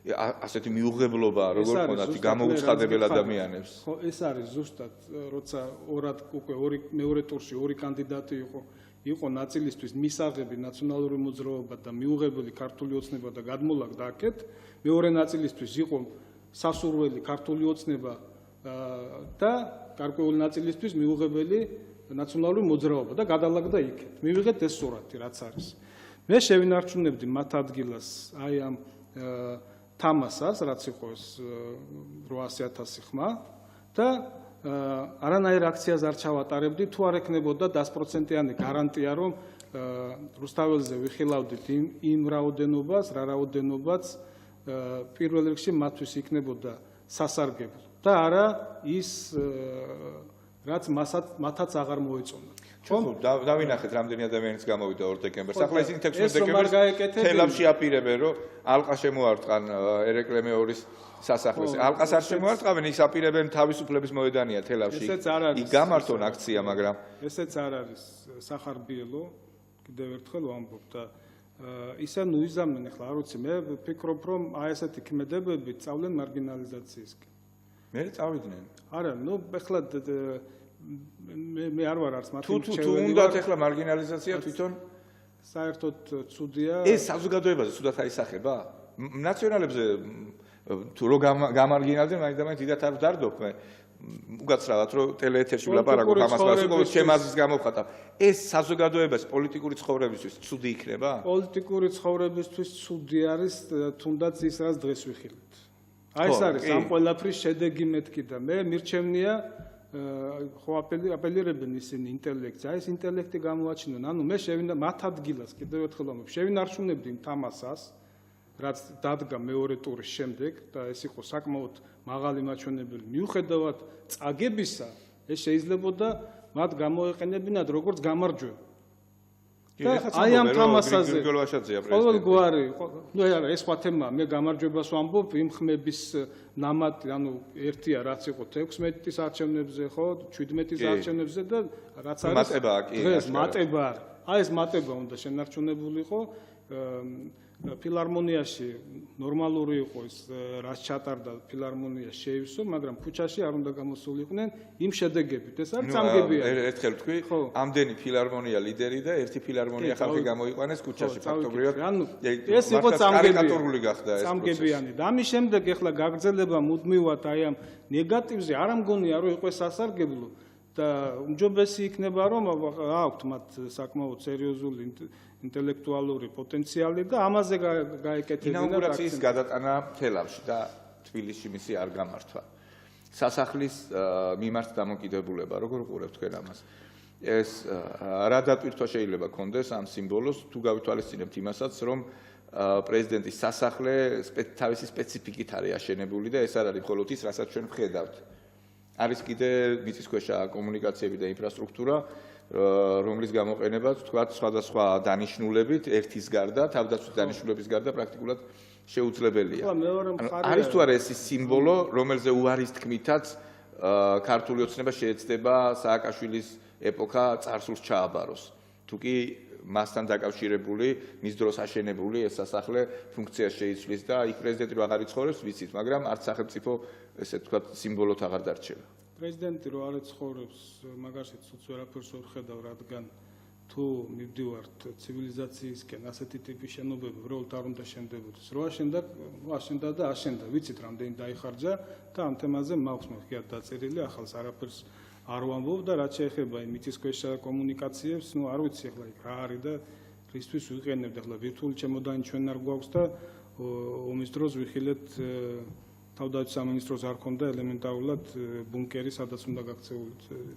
ასეთი მიუღებლობაა, როგორ ხონდათ გამოუცხადებელ ადამიანებს. ხო, ეს არის ზუსტად, როცა მეორე ტურში ორი კანდიდატი იყო ნაწილისთვის მისაღები ნაციონალური მოძრაობა და მიუღებელი ქართული ოცნება და გადმოლაგდა აქეთ, მეორე ნაწილისთვის იყო სასურველი ქართული ოცნება და გარკვეული ნაწილისთვის მიუღებელი ნაციონალური მოძრაობა და გადალაგდა იქეთ. მივიღეთ ეს სურათი, რაც არის. მე შევინარჩუნებდი მათ ადგილას აი ამ თამასას, რაც იყო ეს 800.000 ხმა და არანაირ აქციას არ ჩავატარებდი, თუ არ ექნებოდა 100%-იანი გარანტია, რომ რუსთაველზე ვიხილავდით იმ რაოდენობას, რა რაოდენობაც პირველ რიგში მათთვის იქნებოდა სასარგებლო და არა ის რაც მათაც აღარ მოეწონა. ხო, დავინახეთ რამდენი ადამიანიც გამოვიდა 2 დეკემბერს. ახლა ისინი 16 დეკემბერს თელავში აპირებენ, რომ ალყა შემოარტყან ერეკლე მეორის სასახლეს. ალყას არ შემოარტყავენ, ის აპირებენ თავისუფლების მოედანია თელავში. იქ გამართონ აქცია, მაგრამ ესეც არ არის სახარბიელო, კიდევ ერთხელ ვამბობ და ისე ნუ იზამენ, ახლა არ ვიცი, მე ვფიქრობ, რომ აი ესეთი ქმედებები წავლენ მარგინალიზაციისკენ. მე წავიდნენ. არა, ნუ ახლა მე არ ვარ არც მათი თუ უნდათ ახლა მარგინალიზაცია თვითონ საერთოდ ცუდია. ეს საზოგადოებაზე ცუდად აისახება? ნაციონალებზე თუ რო გამარგინალდნენ, მაინც დიდათ არ ვდარდობ მე. უგაცრავად რომ ტელეეთერში ვლაპარაკობ ამას ვასწავლებ, ჩემ აზრს გამოვხატავ. ეს საზოგადოებას პოლიტიკური ცხოვრებისთვის ცუდი იქნება? პოლიტიკური ცხოვრებისთვის ცუდი არის თუნდაც ის რაც დღეს ვიხილეთ. აი ეს არის ამ ყველაფრის შედეგი მეთქი და მე მირჩევნია ხო აპელირებენ ისინი ინტელექტს, აი ეს ინტელექტი გამოაჩინონ. ანუ მე მათ ადგილას კიდევ ერთხელ ვამბობ, შევინარჩუნებდი თამასას, რაც დადგა მეორე ტურის შემდეგ და ეს იყო საკმაოდ მაღალი მაჩვენებელი. მიუხედავად წაგებისა, ეს შეიძლებოდა მათ გამოეყენებინათ როგორც გამარჯვება. აი ამ თამასაზე ყოველგვარი, ნუ არა, ეს სხვა თემაა, მე გამარჯვებას ვამბობ იმ ხმების ნამატი, ანუ ერთია რაც იყო 16-ის არჩევნებზე, ხო, 17-ის არჩევნებზე და რაც არის მატებაა კი. დღეს მატება არის. აი ეს მატება უნდა შენარჩუნებულიყო. ფილარმონიაში ნორმალური იყო ის რაც ჩატარდა ფილარმონიაში შეივსო, მაგრამ ქუჩაში არ უნდა გამოსულიყვნენ იმ შედეგებით. ეს არის წამგებიანი. ერთხელ თქვი, ამდენი ფილარმონია ლიდერი და ერთი ფილარმონია ხალხი გამოიყვანეს ქუჩაში ფაქტობრივად. ეს იყო კარიკატურული გახდა ეს წამგებიანი. და ამის შემდეგ ეხლა გაგრძელება მუდმივად აი ამ ნეგატივზე არ ამგონია რომ იყო სასარგებლო და უმჯობესი იქნება რომ აქვთ მათ საკმაოდ სერიოზული ინტელექტუალური პოტენციალი და ამაზე გაეკეთებინა ინაუგურაციის გადატანა თელავში და თბილისში მისი არ გამართვა. სასახლის მიმართ დამოკიდებულება, როგორ უყურებთ თქვენ ამას? ეს რა დატვირთვა შეიძლება კონდეს ამ სიმბოლოს, თუ გავითვალისწინებთ იმასაც, რომ პრეზიდენტის სასახლე თავისი სპეციფიკით არის აშენებული და ეს არ არის მხოლოდ ის, რასაც ჩვენ ვხედავთ. არის კიდე მიწისქვეშა კომუნიკაციები და ინფრასტრუქტურა, რომლის გამოყენებაც თქვათ სხვადასხვა დანიშნულებით ერთის გარდა, თავდაცვის დანიშნულების გარდა პრაქტიკულად შეუძლებელია. არის თუ არა ეს სიმბოლო, რომელზე უარის თქმითაც ქართული ოცნება შეეცდება სააკაშვილის ეპოქა წარსულს ჩააბაროს. თუკი მასთან დაკავშირებული, მის დროს აშენებული ეს სასახლე ფუნქციას შეიცვლის და იქ პრეზიდენტი რო აღარ იცხოვრებს, ვიცით, მაგრამ არც სახელმწიფო ესე ვთქვათ სიმბოლოთ აღარ დარჩება. პრეზიდენტი რო არ იცხოვრებს, მაგაშიც უც ვერაფერს ვერ ხედავ, რადგან თუ მივდივართ ცივილიზაციისკენ, ასეთი ტიპის შენობები უბრალოდ არ უნდა შენდებოდეს. რო აშენდა და აშენდა, ვიცით რამდენი დაიხარჯა და ამ თემაზე მაქვს მეხიათ დაწერილი, ახალს არაფერს არ ვამბობ და რაც შეეხება იმ მიწისქვეშა კომუნიკაციებს, ნუ არ ვიცი ახლა იქ რა არის და რისთვის ვიყენებთ ახლა ვირტუალური ჩემოდანი ჩვენ არ გვაქვს და ომის დროს ვიხილეთ თავდაცვის სამინისტროს არ ქონდა ელემენტარულად ბუნკერი, სადაც უნდა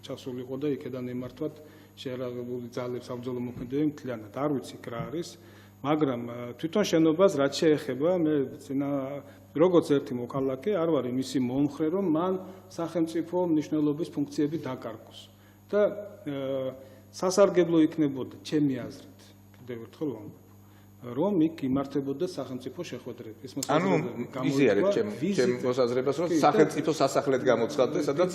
ჩასულიყო და იქედან ემართვათ შეერაღებული ძალებს საბრძოლო მოქმედებები მთლიანად. არ ვიცი რა არის, მაგრამ თვითონ შენობას რაც შეეხება, მე როგორც ერთი მოქალაქე არ ვარ იმისი მომხრე, რომ მან სახელმწიფო მნიშვნელობის ფუნქციები დაკარგოს. და სასარგებლო იქნებოდა ჩემი აზრით, კიდევ ერთხელ ვამბობ, რომ იქ იმართებოდა სახელმწიფო შეხვედრები. ეს იზიარებ ჩემ მოსაზრებას, რომ სახელმწიფო სასახლედ გამოცხადდა, სადაც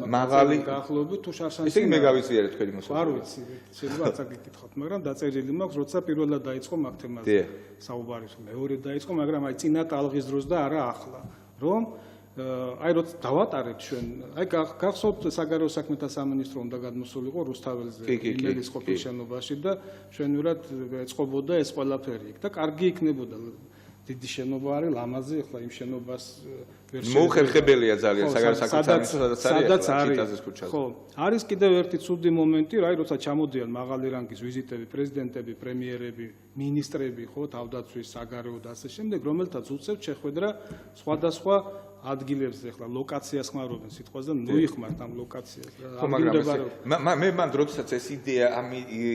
მაღალი გაახლოებით თუ შარშანი. ისე მე გავიზიარებ თქვენი მოსაზრება. არ ვიცი, შეიძლება არც გიკითხოთ, მაგრამ დაწერილი მაქვს, როცა პირველად დაიწყო მაგ თემაზე საუბარი, მეორე დაიწყო, მაგრამ აი წინა ტალღის დროს და არა ახლა, რომ აი როცა დავატარეთ ჩვენ, აი გახსოვთ საგარეო საქმეთა სამინისტრო უნდა გადმოსულიყო რუსთაველზე იმელის ყოფილ შენობაში და ჩვენურად ეწყობოდა ეს ყველაფერი იქ და კარგი იქნებოდა. დიდი შენობა არის ლამაზი, ახლა იმ შენობას ვერ მოუხერხებელია ძალიან საგარეო საქმეთა სამინისტრო, სადაც არის. ხო, არის კიდევ ერთი ცუდი მომენტი, აი როცა ჩამოდიან მაღალი რანგის ვიზიტები, პრეზიდენტები, პრემიერები, მინისტრები, ხო, თავდაცვის, საგარეო და ასე შემდეგ, რომელთაც უწევთ შეხვედრა სხვადასხვა ადგილებზე, ახლა ლოკაციას ხმარობენ სიტყვას და მოიხმართ ამ ლოკაციას. ხო, მაგრამ მე მან როდესაც ეს ამ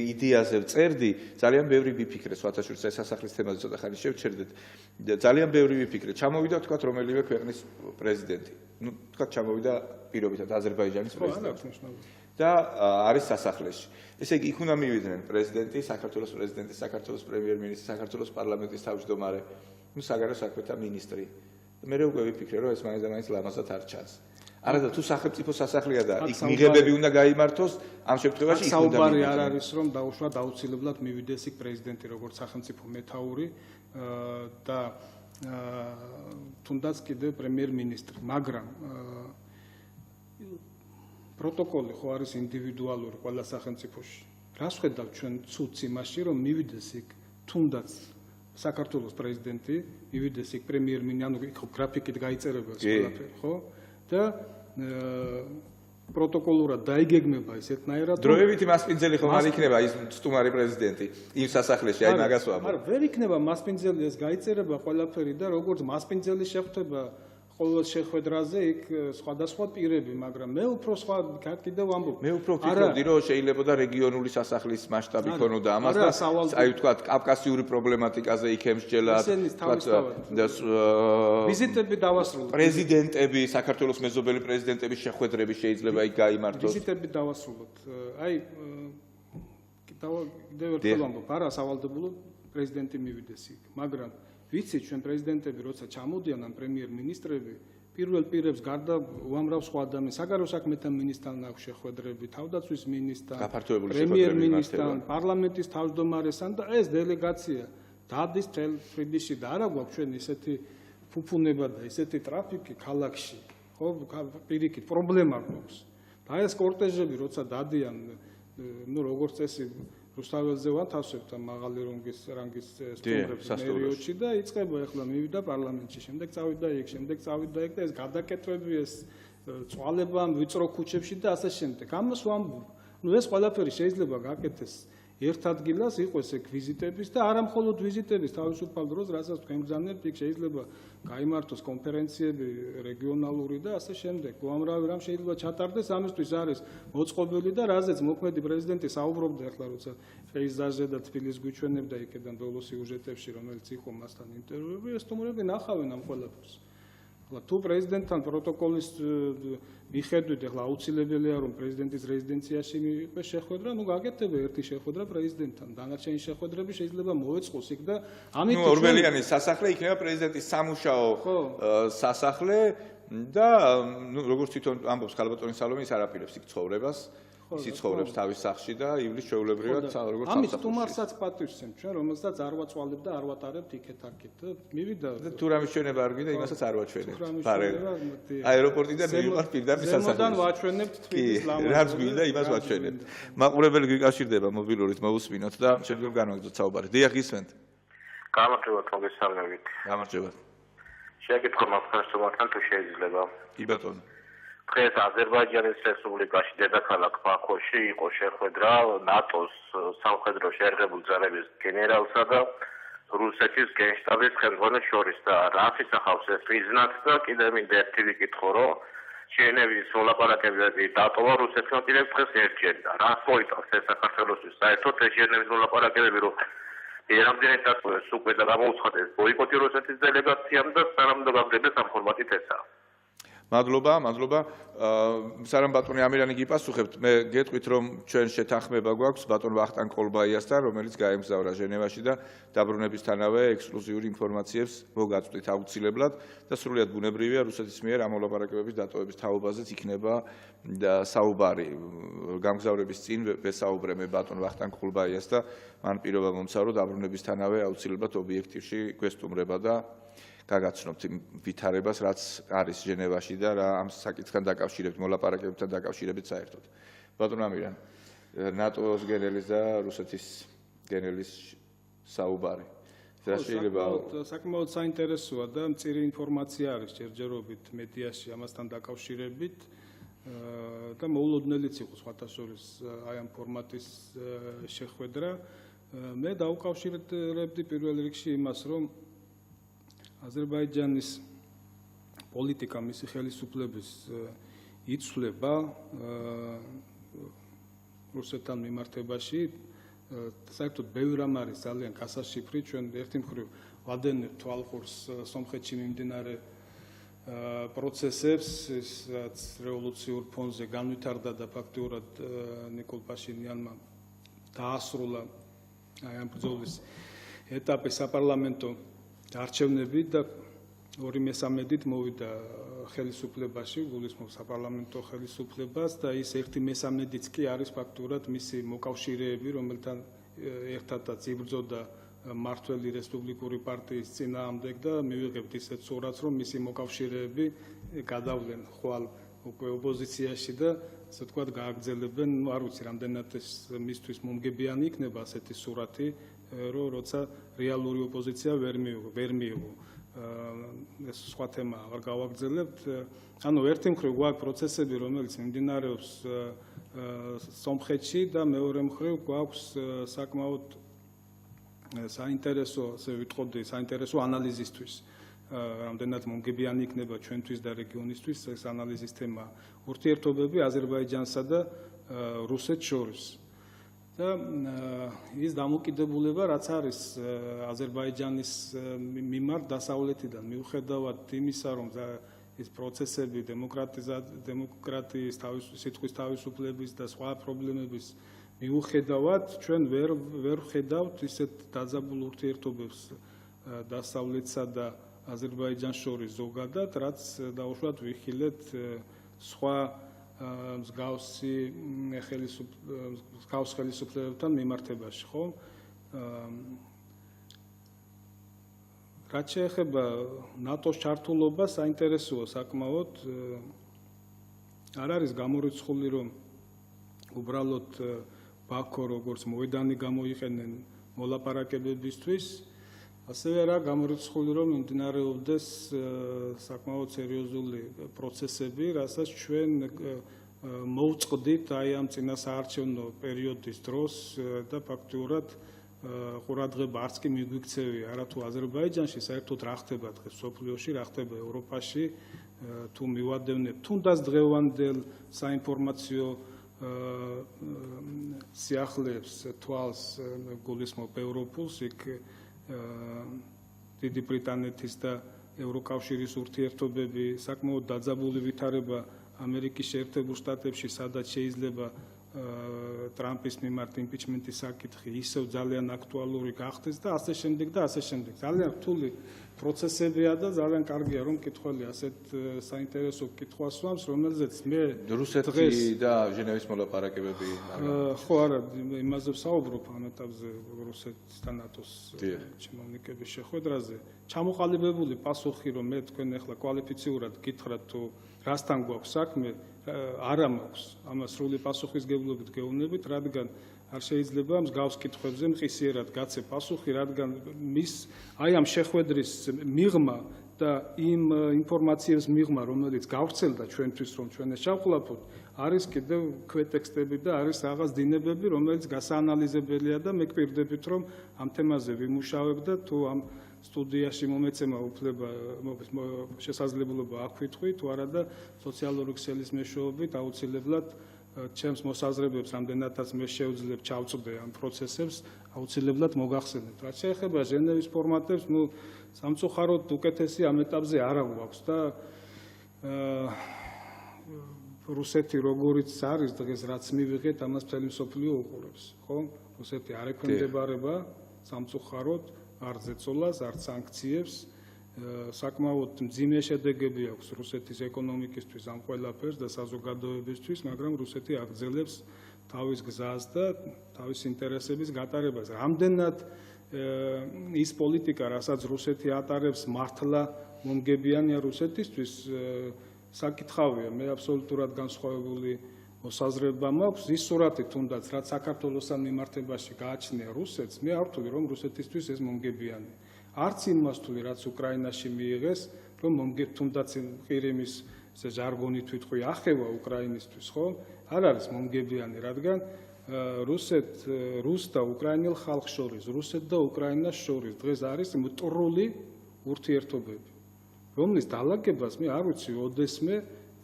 იდეაზე ვწერდი, ძალიან ბევრი ვიფიქრე, სხვათაშორის ეს სასახლის თემაზე ცოტა ხანი შევჩერდეთ. ძალიან ბევრი ვიფიქრე. ჩამოვიდა თქვათ რომელიმე ქვეყნის პრეზიდენტი. ნუ თქვათ ჩამოვიდა პირობითად აზერბაიჯანის პრეზიდენტი. და არის სასახლეში. ესე იგი იქ უნდა მივიდნენ პრეზიდენტი, საქართველოს პრეზიდენტი, საქართველოს პრემიერ-მინისტრი, საქართველოს პარლამენტის თავმჯდომარე, ნუ საგარეო საქმეთა მინისტრი. მე უკვე ვიფიქრე, რომ ეს მაინც ლამაზად არ ჩანს. არა და თუ სახელმწიფო სასახლეა და იქ მიღებები უნდა გაიმართოს, ამ შემთხვევაში იქ უნდა საუბარი არ არის, რომ დაუშვათ აუცილებლად მივიდეს იქ პრეზიდენტი როგორც სახელმწიფო მეთაური და თუნდაც კიდევ პრემიერ-მინისტრი, მაგრამ პროტოკოლი ხო არის ინდივიდუალური ყველა სახელმწიფოში. რას ხედავთ ჩვენ ცუდს იმაში, რომ მივიდეს იქ თუნდაც საქართველოს პრეზიდენტი, მივიდეს იქ პრემიერ-მინისტრი, ანუ იქ გრაფიკით გაიწერება ეს ყველაფერი, ხო? და პროტოკოლურად დაიგეგმება ესეთნაირად, დროებითი მასპინძელი ხომ არ იქნება ის სტუმარი პრეზიდენტი იმ სასახლეში, აი მაგას ვამბობ. არა, ვერ იქნება მასპინძელი, ეს გაიწერება ყველაფერი და როგორც მასპინძელი შეხვდება ყოველ შეხვედრაზე იქ სხვადასხვა პირები, მაგრამ მე უფრო სხვა კიდევ ვამბობ. მე უფრო ვფიქრობდი, რომ შეიძლება რეგიონული სასახლის მასშტაბი ქონოდა ამას და აი ვთქვათ, კავკასიური პრობლემატიკაზე იქ ემსჯელად, ვიზიტები დავასრულოთ. პრეზიდენტები, საქართველოს მეზობელი პრეზიდენტების შეხვედრები შეიძლება იქ გაიმართოს. ვიზიტები დავასრულოთ. აი კიდევ ერთხელ ვამბობ, არა სავალდებულო პრეზიდენტი მივიდეს იქ, მაგრამ ვიცით ჩვენ პრეზიდენტები როცა ჩამოდიან ამ პრემიერ-მინისტრები პირველ პირებს გარდა უამრავ სხვა ადამიანს საგარეო საქმეთა მინისტრთან აქვს შეხვედრები, თავდაცვის მინისტრთან, პრემიერ-მინისტრთან, პარლამენტის თავმჯდომარესთან და ეს დელეგაცია დადის თელ ფრიდიში და არა გვაქვს ჩვენ ისეთი ფუფუნება და ისეთი ტრაფიკი ქალაქში, ხო, პირიქით პრობლემა გვაქვს. და ეს კორტეჟები როცა დადიან, ну როგორც წესი რუსთაველზე ვათავსებთ ამ მაღალი რანგის სტუმრებს პერიოდში და იწყება ახლა მივიდა პარლამენტში, შემდეგ წავიდა იქ, შემდეგ წავიდა იქ და ეს გადაკეთვები, ეს წვალება ვიწრო ქუჩებში და ასე შემდეგ. ამას ვამბობ. ну ეს ყველაფერი შეიძლება გაკეთდეს ერთ ადგილას, იყოს ეგ ვიზიტების და არა მხოლოდ ვიზიტების თავისუფალ დროს, რასაც თქვენ გზავნებთ, იქ შეიძლება გაიმართოს კონფერენციები რეგიონალური და ასე შემდეგ. უამრავი რამ შეიძლება ჩატარდეს, ამისთვის არის მოწყობილი და რაზეც მოქმედი პრეზიდენტი საუბრობდა ახლა როცა პეიზაჟზე და თბილისს გვიჩვენებდა იქიდან ბოლოს სიუჟეტებში, რომელიც იყო მასთან ინტერვიუები, ეს სტუმრები ნახავენ ამ ყველაფერს. თუ პრეზიდენტთან პროტოკოლის მიხედვით ახლა აუცილებელია რომ პრეზიდენტის რეზიდენციაში მიიღოს შეხვედრა, ну გაკეთდება ერთი შეხვედრა პრეზიდენტთან, დანარჩენი შეხვედრები შეიძლება მოეწყოს იქ და ამით ну ორბელიანის სასახლე იქნება პრეზიდენტის სამუშაო სასახლე და ну როგორც თვითონ ამბობს ქალბატონი სალომე ის არაპირებს იქ ცხოვრებას ისიც ცხოვრობს თავის სახლში და ივლის ჩვეულებრივად როგორც ამის სტუმარსაც პატივსცემ ჩვენ რომელსაც არ ვაწვალებ და არ ვატარებთ იქეთ-აქეთ და მივიდა თუ რამის ჩვენება არ გვინდა იმასაც არ ვაჩვენებთ აეროპორტიდან მივიყავ პირდაპირ სასახლეში ზემოდან ვაჩვენებთ თბილისის ლამაზ რაც გვინდა იმას ვაჩვენებთ მაყურებელი გიკავშირდება მობილურით მოусმინოთ და შემდგომ განვაგრძოთ საუბარი დიახ გისმენთ გამარჯობა მოგესალმებით გამარჯობა შეგეთქვა მასწავლებლთან თუ შეიძლება კი ბატონო დღეს აზერბაიჯანის რესპუბლიკაში დედაქალაქ ბაქოში იყო შეხვედრა ნატოს სამხედრო შეერთებული ძალების გენერალსა და რუსეთის გენშტაბის ხელმძღვანელს შორის და რაც ისახავს ეს მიზნად და კიდევ მინდა ერთი ვიკითხო რომ ჟენევის მოლაპარაკებები დატოვა რუსეთმა კიდევ დღეს ერთჯერ და რას მოიტანს ეს საქართველოსთვის საერთოდ ეს ჟენევის მოლაპარაკებები რომ რამდენად დატოვეს უკვე და გამოუცხადეს ბოიკოტი რუსეთის დელეგაციამ და სანამ გაგდეს ამ ფორმატით ესაა მადლობა სარამ ბატონი ამირანი გიპასუხებთ მე გეტყვით რომ ჩვენ შეთანხმება გვაქვს ბატონ ვახტანგ ყოლბაიასთან რომელიც გაემგზავრა ჟენევაში და დაბრუნებისთანავე ექსკლუზიური ინფორმაციებს მოგაწვდით აუცილებლად და სრულიად ბუნებრივია რუსეთის მიერ ამ მოლაპარაკებების დატოვების თაობაზეც იქნება საუბარი გამგზავრების წინ ვესაუბრე მე ბატონ ვახტანგ ყოლბაიას და მან პირობა მომცა რომ დაბრუნებისთანავე აუცილებლად ობიექტივში გვესტუმრება და გაგაცნობთ ვითარებას რაც არის ჟენევაში და რა ამ საკითხთან დაკავშირებით მოლაპარაკებებთან დაკავშირებით საერთოდ. ბატონ ამირან, ნატოს გენერლის და რუსეთის გენერლის საუბარი. რა შეიძლება საკმაოდ საინტერესოა და მწირი ინფორმაცია არის ჯერჯერობით მედიაში ამასთან დაკავშირებით და მოულოდნელიც იყო სხვათა შორის აი ამ ფორმატის შეხვედრა. მე დაუკავშირებდი პირველ რიგში იმას რომ აზერბაიჯანის პოლიტიკა მისი ხელისუფლების იცვლება რუსეთთან მიმართებაში საერთოდ ბევრი რამ არის ძალიან გასაშიფრი ჩვენ ერთი მხრივ ვადენებთ თვალყურს სომხეთში მიმდინარე პროცესებს ის რაც რევოლუციურ ფონზე განვითარდა და ფაქტიურად ნიკოლ პაშინიანმა დაასრულა აი ამ ბრძოლის ეტაპი საპარლამენტო არჩევნები და 2/3 მოვიდა ხელისუფლებაში, გულისხმობს საპარლამენტო ხელისუფლებას და ის 1/3-იც კი არის ფაქტურად მისი მოკავშირეები, რომელთან ერთადაც იბრძოდა მართველი რესპუბლიკური პარტიის წინააღმდეგ და მივიღებთ ისეთ სურათს, რომ მისი მოკავშირეები გადავლენ ხვალ უკვე ოპოზიციაში და ასე ვთქვათ გააგრძელებენ, არ ვიცი რამდენად ეს მისთვის მომგებიანი იქნება ასეთი სურათი, რომ როცა რეალური ოპოზიცია ვერ მიიღო ეს სხვა თემა აღარ გავაგრძელებთ. ანუ ერთი მხრივ გვაქვს პროცესები, რომელიც მიმდინარეობს სომხეთში და მეორე მხრივ გვაქვს საკმაოდ საინტერესო, ასე ვიტყოდი, საინტერესო ანალიზისთვის. რამდენად მომგებიანი იქნება ჩვენთვის და რეგიონისთვის ეს ანალიზის თემა ურთიერთობები აზერბაიჯანსა და რუსეთს შორის. და ის დამოკიდებულება რაც არის აზერბაიჯანის მიმართ დასავლეთიდან მიუხედავად იმისა რომ ეს პროცესები დემოკრატიის სიტყვის თავისუფლების და სხვა პრობლემების მიუხედავად ჩვენ ვერ ხედავთ ისეთ დაძაბულ ურთიერთობებს დასავლეთსა და აზერბაიჯანს შორის ზოგადად რაც დაუშვათ ვიხილეთ სხვა მსგავსი ხელისუფლებებთან მიმართებაში, ხო? რაც შეეხება ნატოს ჩართულობას, საინტერესოა საკმაოდ. არ არის გამორიცხული, რომ უბრალოდ ბაქო როგორც მოედანი გამოიყენენ მოლაპარაკებებისთვის, ასევე რა გამორიცხული, რომ მიმდინარეობდეს საკმაოდ სერიოზული პროცესები, რასაც ჩვენ მოვწყდით აი ამ წინასაარჩევნო პერიოდის დროს და ფაქტიურად ყურადღება არც კი მიგვიქცევია არა თუ აზერბაიჯანში, საერთოდ რა ხდება დღეს სოფლიოში, რა ხდება ევროპაში, თუ მივადევნებთ თუნდაც დღევანდელ საინფორმაციო სიახლეებს თვალს გულისხმობ ევროპულს, იქ დიდი ბრიტანეთის და ევროკავშირის ურთიერთობები საკმაოდ დაძაბული ვითარება ამერიკის შეერთებულ შტატებში, სადაც შეიძლება ტრამპის მიმართ იმპიჩმენტის საკითხი ისევ ძალიან აქტუალური გახდეს და ასე შემდეგ და ასე შემდეგ. ძალიან რთული პროცესებია და ძალიან კარგია, რომ მკითხველი ასეთ საინტერესო კითხვას ვამს, რომელზეც მე რუსეთი და ჟენევის მოლაპარაკებები ხო არა, იმაზე ვსაუბრობ ამ ეტაპზე რუსეთის და ნატოს ჩინოვნიკების შეხვედრაზე. ჩამოყალიბებული პასუხი, რომ მე თქვენ ახლა კვალიფიციურად გითხრათ თუ რასთან გვაქვს საქმე, არა მაქვს ამას სრული პასუხისგებლობით გეუბნებით, რადგან არ შეიძლება მსგავს კითხვებზე მყისიერად გაცე პასუხი, რადგან მის აი ამ შეხვედრის მიღმა და იმ ინფორმაციების მიღმა, რომელიც გავრცელდა ჩვენთვის, რომ ჩვენ ეს შევყლაფოთ, არის კიდევ ქვეტექსტები და არის რაღაც დინებები, რომელიც გასაანალიზებელია და მე გვპირდებით, რომ ამ თემაზე ვიმუშავებ და თუ ამ სტუდიაში მომეცემა უფლება შესაძლებლობა აქ ვიტყვი, თუ არა და სოციალური ქსელის მეშვეობით აუცილებლად ჩემს მოსაზრებებს, რამდენადაც მე შევძლებ ჩავწვდე ამ პროცესებს, აუცილებლად მოგახსენებთ. რაც შეეხება ჟენევის ფორმატებს, სამწუხაროდ უკეთესი ამ ეტაპზე არა გვაქვს და რუსეთი როგორიც არის დღეს, რაც მივიღეთ, ამას მთელი მსოფლიო უყურებს, ხო? რუსეთი არ ექვემდებარება სამწუხაროდ არ ზეწოლას, არ სანქციებს, საკმაოდ მძიმე შედეგები აქვს რუსეთის ეკონომიკისთვის ამ ყველაფერს და საზოგადოებისთვის, მაგრამ რუსეთი აგრძელებს თავის გზას და თავის ინტერესების გატარებას. რამდენად ის პოლიტიკა, რასაც რუსეთი ატარებს, მართლა მომგებიანია რუსეთისთვის, საკითხავია. მე აბსოლუტურად განსხვავებული მოსაზრება მაქვს. ის სურათი თუნდაც, რაც საქართველოსთან მიმართებაში გააჩნია რუსეთს, მე არ ვთვლი, რომ რუსეთისთვის ეს მომგებიანი. არც იმას ვთვლი, რაც უკრაინაში მიიღეს, რომ თუნდაც ყირიმის ჟარგონით ვიტყვი, ახევა უკრაინისთვის, ხო? არ არის მომგებიანი, რადგან რუს და უკრაინელ ხალხს შორის, რუსეთ და უკრაინას შორის დღეს არის მტრული ურთიერთობები, რომლის დალაგებას მე არ ვიცი ოდესმე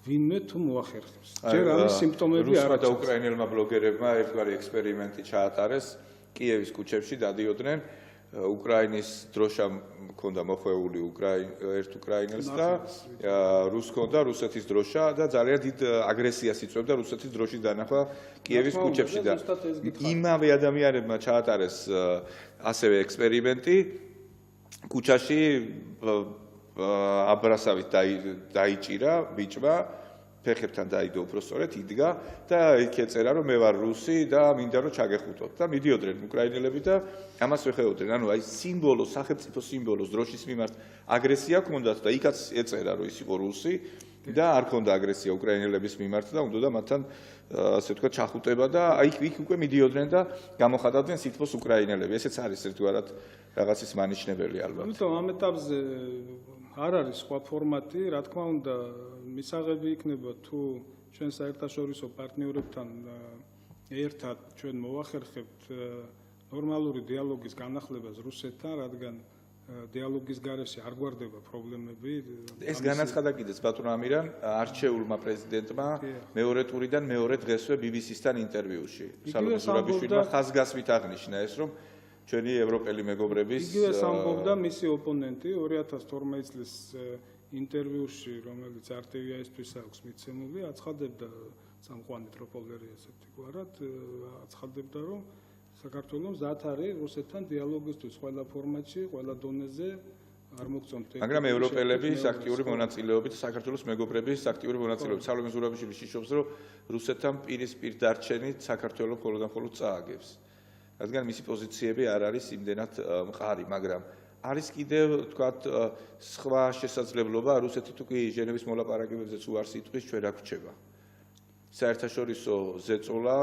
ვინმე თუ მოახერხებს. ჯერ ამის სიმპტომები არ აქვს. რუსმა და უკრაინელმა ბლოგერებმა ერთგვარი ექსპერიმენტი ჩაატარეს კიევის ქუჩებში, დადიოდნენ უკრაინის დროშა მქონდა მოხვეული ერთ უკრაინელს და რუს ჰქონდა რუსეთის დროშა და ძალიან დიდ აგრესიას იწვევდა რუსეთის დროშის დანახვა კიევის ქუჩებში და იმავე ადამიანებმა ჩაატარეს ასევე ექსპერიმენტი ქუჩაში აბრასავით დაიჭირა ბიჭმა ფეხებთან დაიდო უпроსწორად იდგა და იქ ეწერა რომ მე ვარ რუსი და მინდა რომ ჩაგეხუტოთ და მიდიოდნენ უკრაინელები და ამას ვეხეოდნენ ანუ აი სიმბოლოს სახელმწიფო სიმბოლოს დროშის მიმართ აგრესია ჰქონდათ და იქაც ეწერა რომ ის იყო რუსი და არ ჰქონდა აგრესია უკრაინელების მიმართ და უნდა მათთან ასე ვთქვათ ჩახუტება და აი იქ უკვე მიდიოდნენ და გამოხატავდნენ სითბოს უკრაინელები ესეც არის ერთგვარად რაღაცის მანიშნებელი ალბათ ამიტომ ამ ეტაპზე არ არის სხვა ფორმატი რა თქმა უნდა მისაღები იქნება თუ ჩვენ საერთაშორისო პარტნიორებთან ერთად ჩვენ მოვახერხებთ ნორმალური დიალოგის განახლებას რუსეთთან, რადგან დიალოგის გარეშე არ გვარდება პრობლემები. ეს განაცხადა კიდეც ბატონ ამირან არჩეულმა პრეზიდენტმა მეორე ტურიდან მეორე დღესვე BBC-სთან ინტერვიუში. სალომე ზურაბიშვილმა ხაზგასმით აღნიშნა ეს რომ ჩვენი ევროპელი მეგობრების იგივე ამბობდა მისი ოპონენტი 2012 წლის ინტერვიუში, რომელიც RTV-ისთვის აქვს მიცემული, აცხადებდა სამყვანი ტროპოლერი ესეთი გვარად, აცხადებდა, რომ საქართველოს მზად არის რუსეთთან დიალოგისთვის ყველა ფორმატში, ყველა დონეზე არ მოგწონთ. მაგრამ ევროპელების აქტიური მონაწილეობით, საქართველოს მეგობრების აქტიური მონაწილეობით, სალომე ზურაბიშვილი შიშობს, რომ რუსეთთან პირისპირ დარჩენით საქართველოს მხოლოდ წააგებს. რადგან მისი პოზიციები არ არის იმდენად მყარი, მაგრამ არის კიდევ თქვათ სხვა შესაძლებლობა რუსეთი თუ კი ჟენევის მოლაპარაკებებზეც უარს იტყვის ჩვენ რა გვრჩება საერთაშორისო ზეწოლა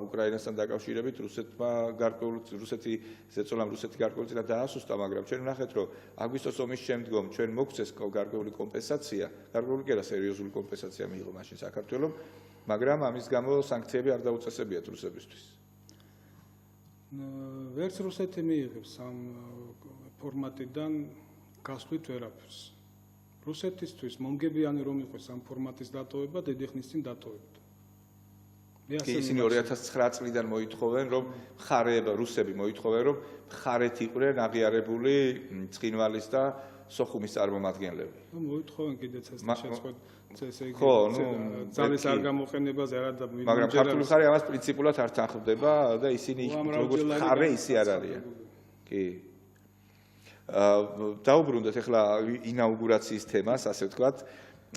უკრაინასთან დაკავშირებით რუსეთი ზეწოლამ რუსეთი გარკვეულწილად დაასუსტა მაგრამ ჩვენ ვნახეთ რომ აგვისტოს ომის შემდგომ ჩვენ მოგცეს გარკვეული კომპენსაცია გარკვეული კი არა სერიოზული კომპენსაცია მიიღო მაშინ საქართველომ მაგრამ ამის გამო სანქციები არ დაუწესებიათ რუსებისთვის ვერც რუსეთი მიიღებს ამ ფორმატიდან გასვლით ვერაფერს რუსეთისთვის მომგებიანი რომ იყოს ამ ფორმატის დატოვება დიდი ხნის წინ დატოვებდა ისინი 2009 წლიდან მოითხოვენ რომ მხარეება რუსები მოითხოვენ რომ მხარეთ იყვნენ აღიარებული ცხინვალის და სოხუმის წარმომადგენლები მოითხოვენ კიდეც ეს ესე იგი ხო ნუ ძალის არ გამოყენებაზე არა და მაგრამ ქართული მხარე ამას პრინციპულად არ თანხმდება და ისინი როგორც მხარე ისე არ არიან კი დაუბრუნდეთ ახლა ინაუგურაციის თემას ასე ვთქვათ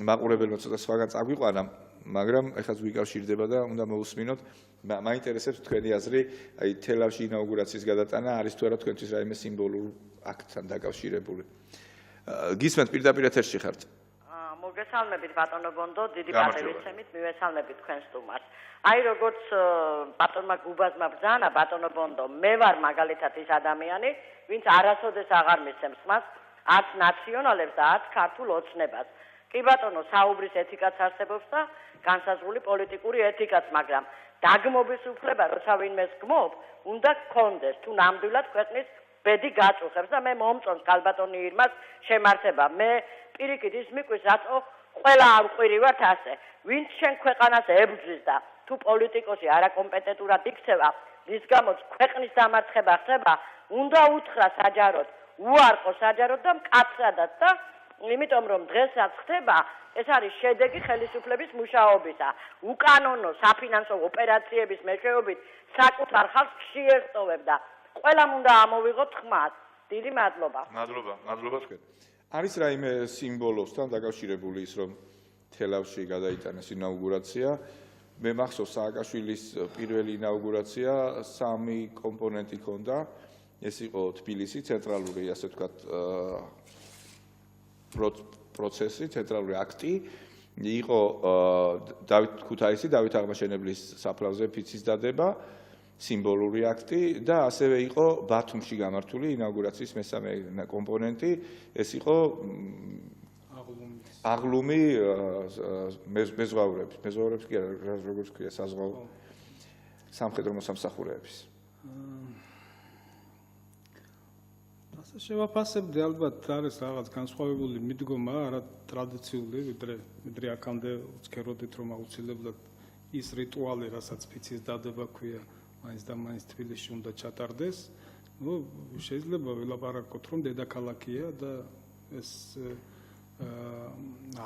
მაყურებელმა ცოტა სხვაგან წაგვიყვანა მაგრამ ეხლა ვიკავშირდება და უნდა მოусმინოთ მაინტერესებს თქვენი აზრი აი თელავში ინაუგურაციის გადატანა არის თუ არა თქვენთვის რაიმე სიმბოლურ აქტთან დაკავშირებული გისმენთ პირდაპირ ეთერში ხართ მოგესალმებით ბატონო ბონდო დიდი პატივისცემით მივესალმებით თქვენს სტუმარს აი როგორც ბატონმა გუბაზმა ბრძანა ბატონო ბონდო მე ვარ მაგალითად ის ადამიანი ვინც არასოდეს აღარ მისცემს მას არც ნაციონალებს და არც ქართულ ოცნებას კი ბატონო საუბრის ეთიკაც არსებობს და განსაზღვრული პოლიტიკური ეთიკაც მაგრამ დაგმობის უფლება როცა ვინმეს გმობ უნდა გქონდეს თუ ნამდვილად ქვეყნის ბედი გაწუხებს და მე მომწონს კალბატონი ირმას შემართება მე პირიქით ის მიყვის რატო ყველა ამყვირივართ ასე ვინც შენ ქვეყანას ებრძვის და თუ პოლიტიკოსი არაკომპეტენტურად იქცევა რის გამოც ქვეყნის დამარცხება ხდება უნდა უთხრა საჯაროდ უარყო საჯაროდ და მკაცრადაც და იმიტომ რომ დღესაც ხდება ეს არის შედეგი ხელისუფლების მუშაობისა უკანონო საფინანსო ოპერაციების მეშვეობით საკუთარ ხალხს შეერწოვებ და ყველამ უნდა ამოვიღოთ ხმას დიდი მადლობა მადლობა თქვენ არის რაიმე სიმბოლოსთან დაკავშირებული ის რომ თელავში გადაიტანეს ინაუგურაცია მე მახსოვს სააკაშვილის პირველი ინაუგურაცია სამი კომპონენტი ჰქონდა ეს იყო თბილისი ცენტრალური ასე ვთქვათ პროცესი ცენტრალური აქტი იყო დავით ქუთაისი დავით აღმაშენებლის საფლავზე ფიცის დადება სიმბოლური აქტი და ასევე იყო ბათუმში გამართული ინაუგურაციის მესამე კომპონენტი ეს იყო აღლუმი მეზღვაურების კი არა როგორც ქვია საზღვაო სამხედრო მოსამსახურეების შევაფასებდი ალბათ არის რაღაც განსხვავებული მიდგომა არა ტრადიციული ვიდრე აქამდე ვცქეროდით რომ აუცილებლად ის რიტუალი რასაც ფიცის დადება ქვია მაინც და მაინც თბილისში უნდა ჩატარდეს ну შეიძლება ველაპარაკოთ რომ დედაქალაქია და ეს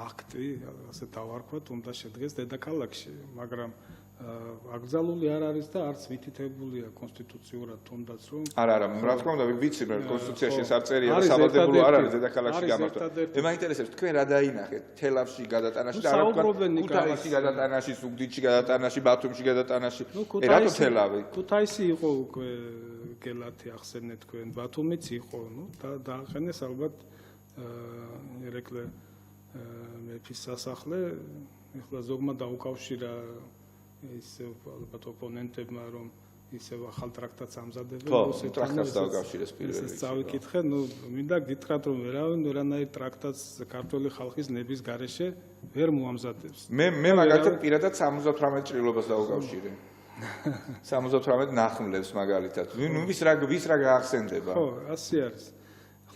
აქტი ასე დავარქვათ უნდა შედგეს დედაქალაქში მაგრამ აკრძალული არ არის და არც მითითებულია კონსტიტუციურად თუნდაც რომ არა რა თქმა უნდა ვიცი მე კონსტიტუციაში ეს არ წერია და საბადებული არ არის დედაქალაქში გამართვა მე მაინტერესებს თქვენ რა დაინახეთ თელავში გადატანაში და არა თქვა ქუთაისში გადატანაში ზუგდიდში გადატანაში ბათუმში გადატანაში რატო თელავი ქუთაისი იყო უკვე გელათი ახსენეთ თქვენ ბათუმიც იყო ნუ დააყენეს ალბათ ერეკლე მეფის სასახლე ეხლა ზოგმა დაუკავშირა ის ალბათ ოპონენტებმა რომ ისევ ახალ ტრაქტატს ამზადებენ რუსეთთან ტრაქტატს დაუკავშირეს პირველი ეს წავიკითხე ნუ მინდა გითხრათ რომ ვერანაირ ტრაქტატს ქართული ხალხის ნების გარეშე ვერ მოამზადებს მე მაგალითად პირადად 78 ჭრილობას დაუკავშირე 78 ნახმლებს მაგალითად ნუ ვის რა გაახსენდება ხო ასე არის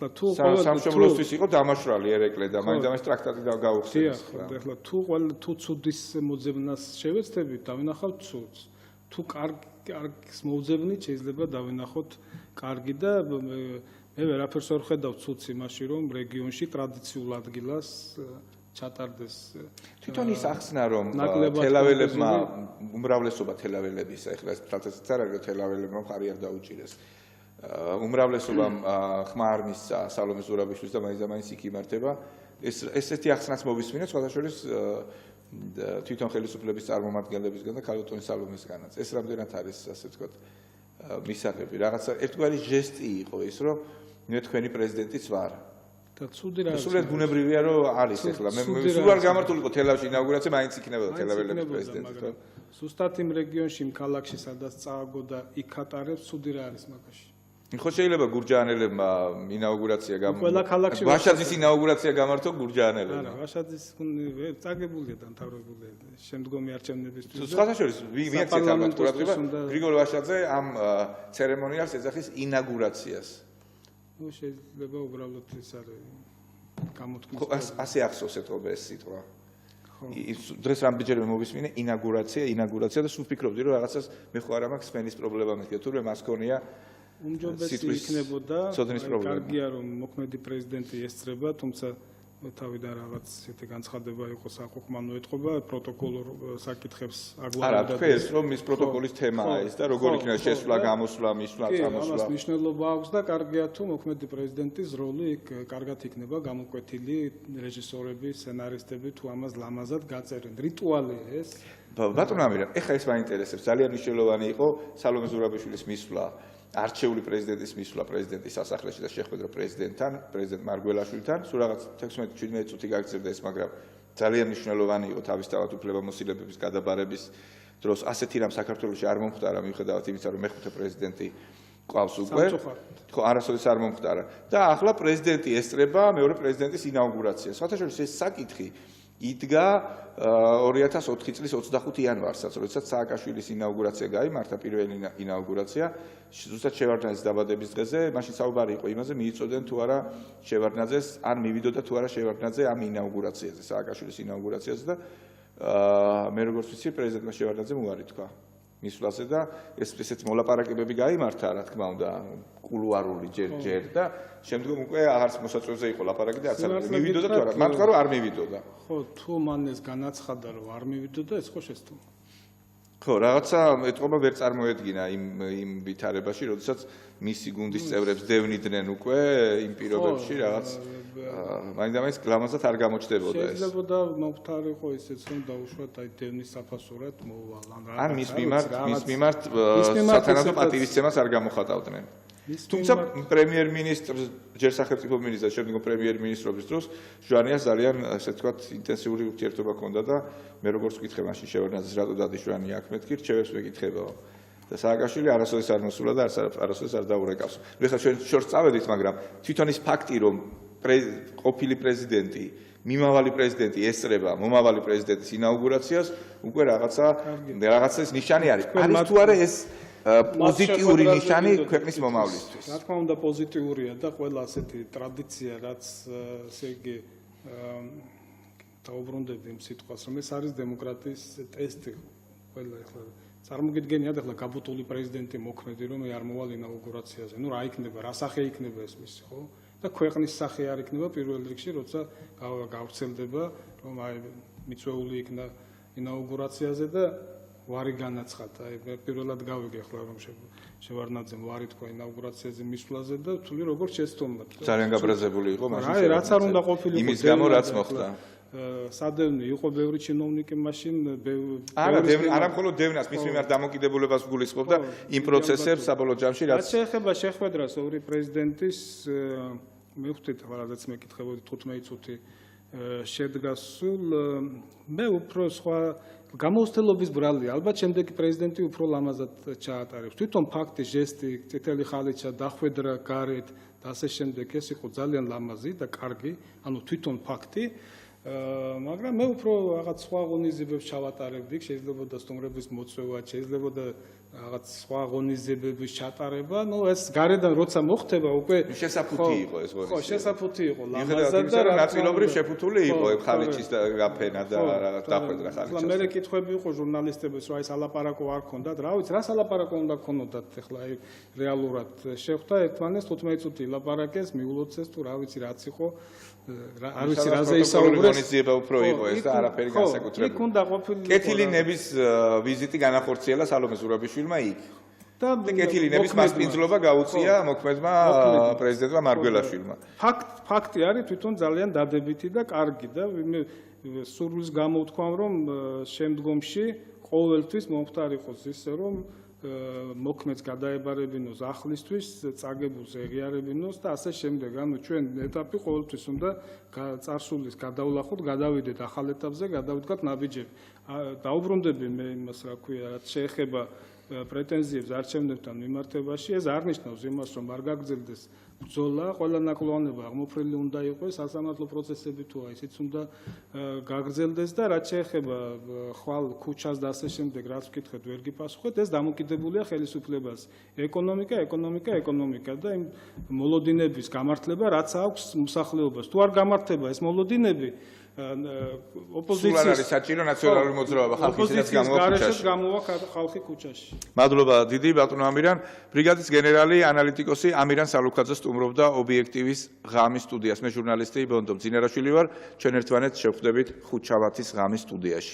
თუ სამშობლოსთვის იყო დამაშრალი ერეკლე და მაინც ტრაქტატი გავუხსენეს ახლა თუ ცუდის მოძებნას შევეცდებით დავინახავთ ცუდს თუ კარგის მოძებნით შეიძლება დავინახოთ კარგი და მე ვერაფერს არ ხედავ ცუდს იმაში რომ რეგიონში ტრადიციულ ადგილას ჩატარდეს თვითონ ის ახსნა რომ თელაველებმა უმრავლესობა თელაველების ახლა ეს ტრაქტატიც არ არის თელაველებმა მხარი არ დაუჭირეს უმრავლესობამ ხმა არ მისცა სალომე ზურაბიშვილს და მაინც იქ იმართება ესეთი ახსნაც მოვისმინეთ სხვათა შორის თვითონ ხელისუფლების წარმომადგენლებისგან და ქალბატონი სალომესგანაც ეს რამდენად არის ასე ვთქვათ მისაღები რაღაცა ერთგვარი ჟესტი იყო ის რომ მე თქვენი პრეზიდენტიც ვარ. და ცუდი რა სულად ბუნებრივია რომ არის ახლა მე სულ არ გამართულიყო თელავში ინაუგურაცია მაინც იქნებოდა თელაველების პრეზიდენტი ხო? ზუსტად იმ რეგიონში, იმ ქალაქში, სადაც წააგო და იქ ატარებს, ცუდი რა არის მაგაში. ხო შეიძლება გურჯაანელებმა ინაუგურაცია ყველა ქალაქში ვაშაძის ინაუგურაცია გამართო გურჯაანელებმა. არა, ვაშაძის წაგებულია დამთავრებულია შემდგომი არჩევნებისთვის. სხვათა შორის მიაქციეთ ალბათ ყურადღება გრიგოლ ვაშაძე ამ ცერემონიალს ეძახის ინაუგურაციას. ნუ შეიძლება უბრალოდ ის არის გამოთქმის. ხო ასე ახსოვს ეთქობა ეს სიტყვა. დღეს რამბიჯერმე მოვისმინე ინაუგურაცია და სულ ვფიქრობდი რომ რაღაცას მე ხო არა მაქვს სპენის პრობლემა მეთქე თურმე მას ქონია უმჯობესი იქნებოდა კარგია რომ მოქმედი პრეზიდენტი ესწრება თუმცა თავიდან რაღაც ისეთი განცხადება იყო საკუთმანო ეთქობა პროტოკოლურ საკითხებს აგვარებდა. არა თქვენ რომ მის პროტოკოლის თემაა ეს და როგორ იქნება შესვლა გამოსვლა მისვლა წამოსვლა. ამას მნიშვნელობა აქვს და კარგია თუ მოქმედი პრეზიდენტის როლი იქ კარგად იქნება გამოკვეთილი რეჟისორები, სცენარისტები თუ ამას ლამაზად გაწერენ. რიტუალია ეს. ბატონო ამირან, ეხლა ეს მაინტერესებს. ძალიან მნიშვნელოვანი იყო სალომე ზურაბიშვილის მისვლა. არჩეული პრეზიდენტის მისვლა პრეზიდენტის სასახლეში და შეხვედრა პრეზიდენტთან, პრეზიდენტ მარგველაშვილთან, სულ რაღაც 16-17 წუთი გაგრძელდა ეს, მაგრამ ძალიან მნიშვნელოვანი იყო თავისთავად უფლებამოსილებების გადაბარების დროს ასეთი რამ საქართველოში არ მომხდარა, მიუხედავად იმისა, რომ მეხუთე პრეზიდენტი ყავს უკვე. ხო, არასოდეს არ მომხდარა. და ახლა პრეზიდენტი ესწრება მეორე პრეზიდენტის ინაუგურაციას. სხვათა შორის ეს საკითხი იდგა 2004 წლის 25 იანვარსაც, როდესაც სააკაშვილის ინაუგურაცია გაიმართა, პირველი ინაუგურაცია, ზუსტად შევარდნაძის დაბადების დღეზე, მაშინ საუბარი იყო იმაზე, მიიწოდენ თუ არა შევარდნაძეს, ან მივიდოდა თუ არა შევარდნაძე ამ ინაუგურაციაზე, სააკაშვილის ინაუგურაციაზე და მე როგორც ვიცი, პრეზიდენტმა შევარდნაძემ უარი თქვა მისვლაზე და ესეთი მოლაპარაკებები გაიმართა, რა თქმა უნდა, კულუარული ჯერ და შემდგომ უკვე აღარც მოსაწვევზე იყო ლაპარაკი და არც არ მივიდოდა თუ არა. მან თქვა რომ არ მივიდოდა. ხო, თუ მან ეს განაცხადა რომ არ მივიდოდა, ეს ხო შესწავლა. ხო, რაღაცა ეთყობა ვერ წარმოედგინა იმ ვითარებაში, როდესაც მისი გუნდის წევრებს დევნიდნენ უკვე იმ პირობებში რაღაც მაინდამაინც გლამაზად არ გამოჩნდებოდა ეს. შეიძლება მომხდარიყო ისეც რომ დაუშვათ აი დევნის საფასურად მოვალ ან მის მიმართ სათანადო პატივისცემას არ გამოხატავდნენ. თუმცა პრემიერ-მინისტრს ჯერ სახელმწიფო მინისტრს შემდგომ პრემიერ-მინისტრობის დროს ჟვანიას ძალიან ასე ვთქვათ ინტენსიური ურთიერთობა ჰქონდა და მე როგორც ვკითხე მაშინ შევარდნაძეს რატო დადის ჟვანია აქ მეთქი რჩევებს ვეკითხებაო და სააკაშვილი არასოდეს არ მოსულა და არასოდეს არ დაურეკავს. ნუ ეხლა ჩვენ შორს წავედით, მაგრამ თვითონ ის ფაქტი რომ ყოფილი პრეზიდენტი მიმავალი პრეზიდენტი ესწრება მომავალი პრეზიდენტის ინაუგურაციას უკვე რაღაცა ნიშანი არის. არის თუ არა ეს პოზიტიური ნიშანი ქვეყნის მომავლისთვის. რა თქმა უნდა პოზიტიურია და ყველა ასეთი ტრადიცია რაც ესე იგი დაუბრუნდები იმ სიტყვას რომ ეს არის დემოკრატიის ტესტი ყველა ახლა წარმოგიდგენიათ ახლა გაბუტული პრეზიდენტი მოქმედი რომ არ მოვალ ინაუგურაციაზე. ნუ რა იქნება, რა სახე იქნება ეს მისი, ხო? და ქვეყნის სახე არ იქნება პირველ რიგში, როცა გავრცელდება რომ აი მიწვეული იქნა ინაუგურაციაზე და ვარი განაცხადა. აი პირველად გავიგე ახლა რომ შევარდნაძემ ვარი თქვა ინაუგურაციაზე მისვლაზე და თვლი როგორ შეცდომა. ძალიან გაბრაზებული იყო მაშინ. აი რაც არ უნდა ყოფილიყო იმის გამო რაც მოხდა. სადევნი იყო ბევრი ჩინოვნიკი მაშინ არა მხოლოდ დევნას მის მიმართ დამოკიდებულებას გულისხმობ და იმ პროცესებს საბოლოო ჯამში რაც შეეხება შეხვედრას ორი პრეზიდენტის მე ვხვდით რადგანაც მეკითხებოდი 15 წუთი შედგა სულ მე უფრო სხვა გამოუცდელობის ბრალია ალბათ შემდეგი პრეზიდენტი უფრო ლამაზად ჩაატარებს თვითონ ფაქტი ჟესტი წითელი ხალიჩა დახვედრა გარეთ და ასე შემდეგ ეს იყო ძალიან ლამაზი და კარგი ანუ თვითონ ფაქტი მაგრამ მე უფრო რაღაც სხვა ღონისძიებებს ჩავატარებდი შეიძლება და სტუმრების მოწვევა შეიძლება და რაღაც სხვა ღონისძიებების ჩატარება ნუ ეს გარედან როცა მოხდება უკვე შესაფუთი იყო ეს ღონისძიება ხო შესაფუთი იყო ლამაზად და ნაწილობრივ შეფუთული იყო ხალიჩის გაფენა და დახვედრა ხალიჩას მე კითხვები იყო ჟურნალისტებს რომ აი სალაპარაკო არ ქონდათ რა ვიცი რა სალაპარაკო უნდა ქონოდათ ახლა აი რეალურად შეხვდა ერთმანეთს 15 წუთი ლაპარაკეს მიულოცეს თუ რა ვიცი რაც იყო არ ვიცი რაზე ისაუბრეს ღონისძიება უფრო იყო ეს და არაფერი განსაკუთრებული იქ უნდა ყოფილიყო კეთილი ნების ვიზიტი განახორციელა სალომე ზურაბიშვილმა იქ და კეთილი ნების მასპინძლობა გაუწია მოქმედმა პრეზიდენტმა მარგველაშვილმა ფაქტი არის თვითონ ძალიან დადებითი და კარგი და სურვილს გამოვთქვამ რომ შემდგომში ყოველთვის მომხდარიყოს ისე რომ მოქმედს გადაებარებინოს ახლისთვის, წაგებულს ეღიარებინოს და ასე შემდეგ. ანუ ჩვენ ეტაპი ყოველთვის უნდა წარსულის გადავლახოთ, გადავიდეთ ახალ ეტაპზე, გადავდგათ ნაბიჯები. დაუბრუნდები მე იმას, რა ქვია, რაც შეეხება პრეტენზიებს არჩევნებთან მიმართებაში, ეს არ ნიშნავს იმას, რომ არ გაგრძელდეს ბრძოლა, ყველა ნაკლოვანება აღმოფრილი უნდა იყოს, სასამართლო პროცესები თუ აი ისიც უნდა გაგრძელდეს და რაც შეეხება ხვალ ქუჩას და ასე შემდეგ, რაც ვკითხეთ, ვერ გიპასუხეთ, ეს დამოკიდებულია ხელისუფლებას. ეკონომიკა და იმ მოლოდინების გამართლება, რაც აქვს მოსახლეობას. თუ არ გამართება ეს მოლოდინები, ოპოზიციის სულ არის საჭირო ნაციონალური მოძრაობა ხალხის რაც გამოვა ხალხი ქუჩაში. მადლობა დიდი ბატონო ამირან. ბრიგადის გენერალი ანალიტიკოსი ამირან სალუქაძე სტუმრობდა ობიექტივის ღამის სტუდიას. მე ჟურნალისტი ბონდო მძინარაშვილი ვარ. ჩვენ ერთმანეთს შევხვდებით ხუთშაბათის ღამის სტუდიაში.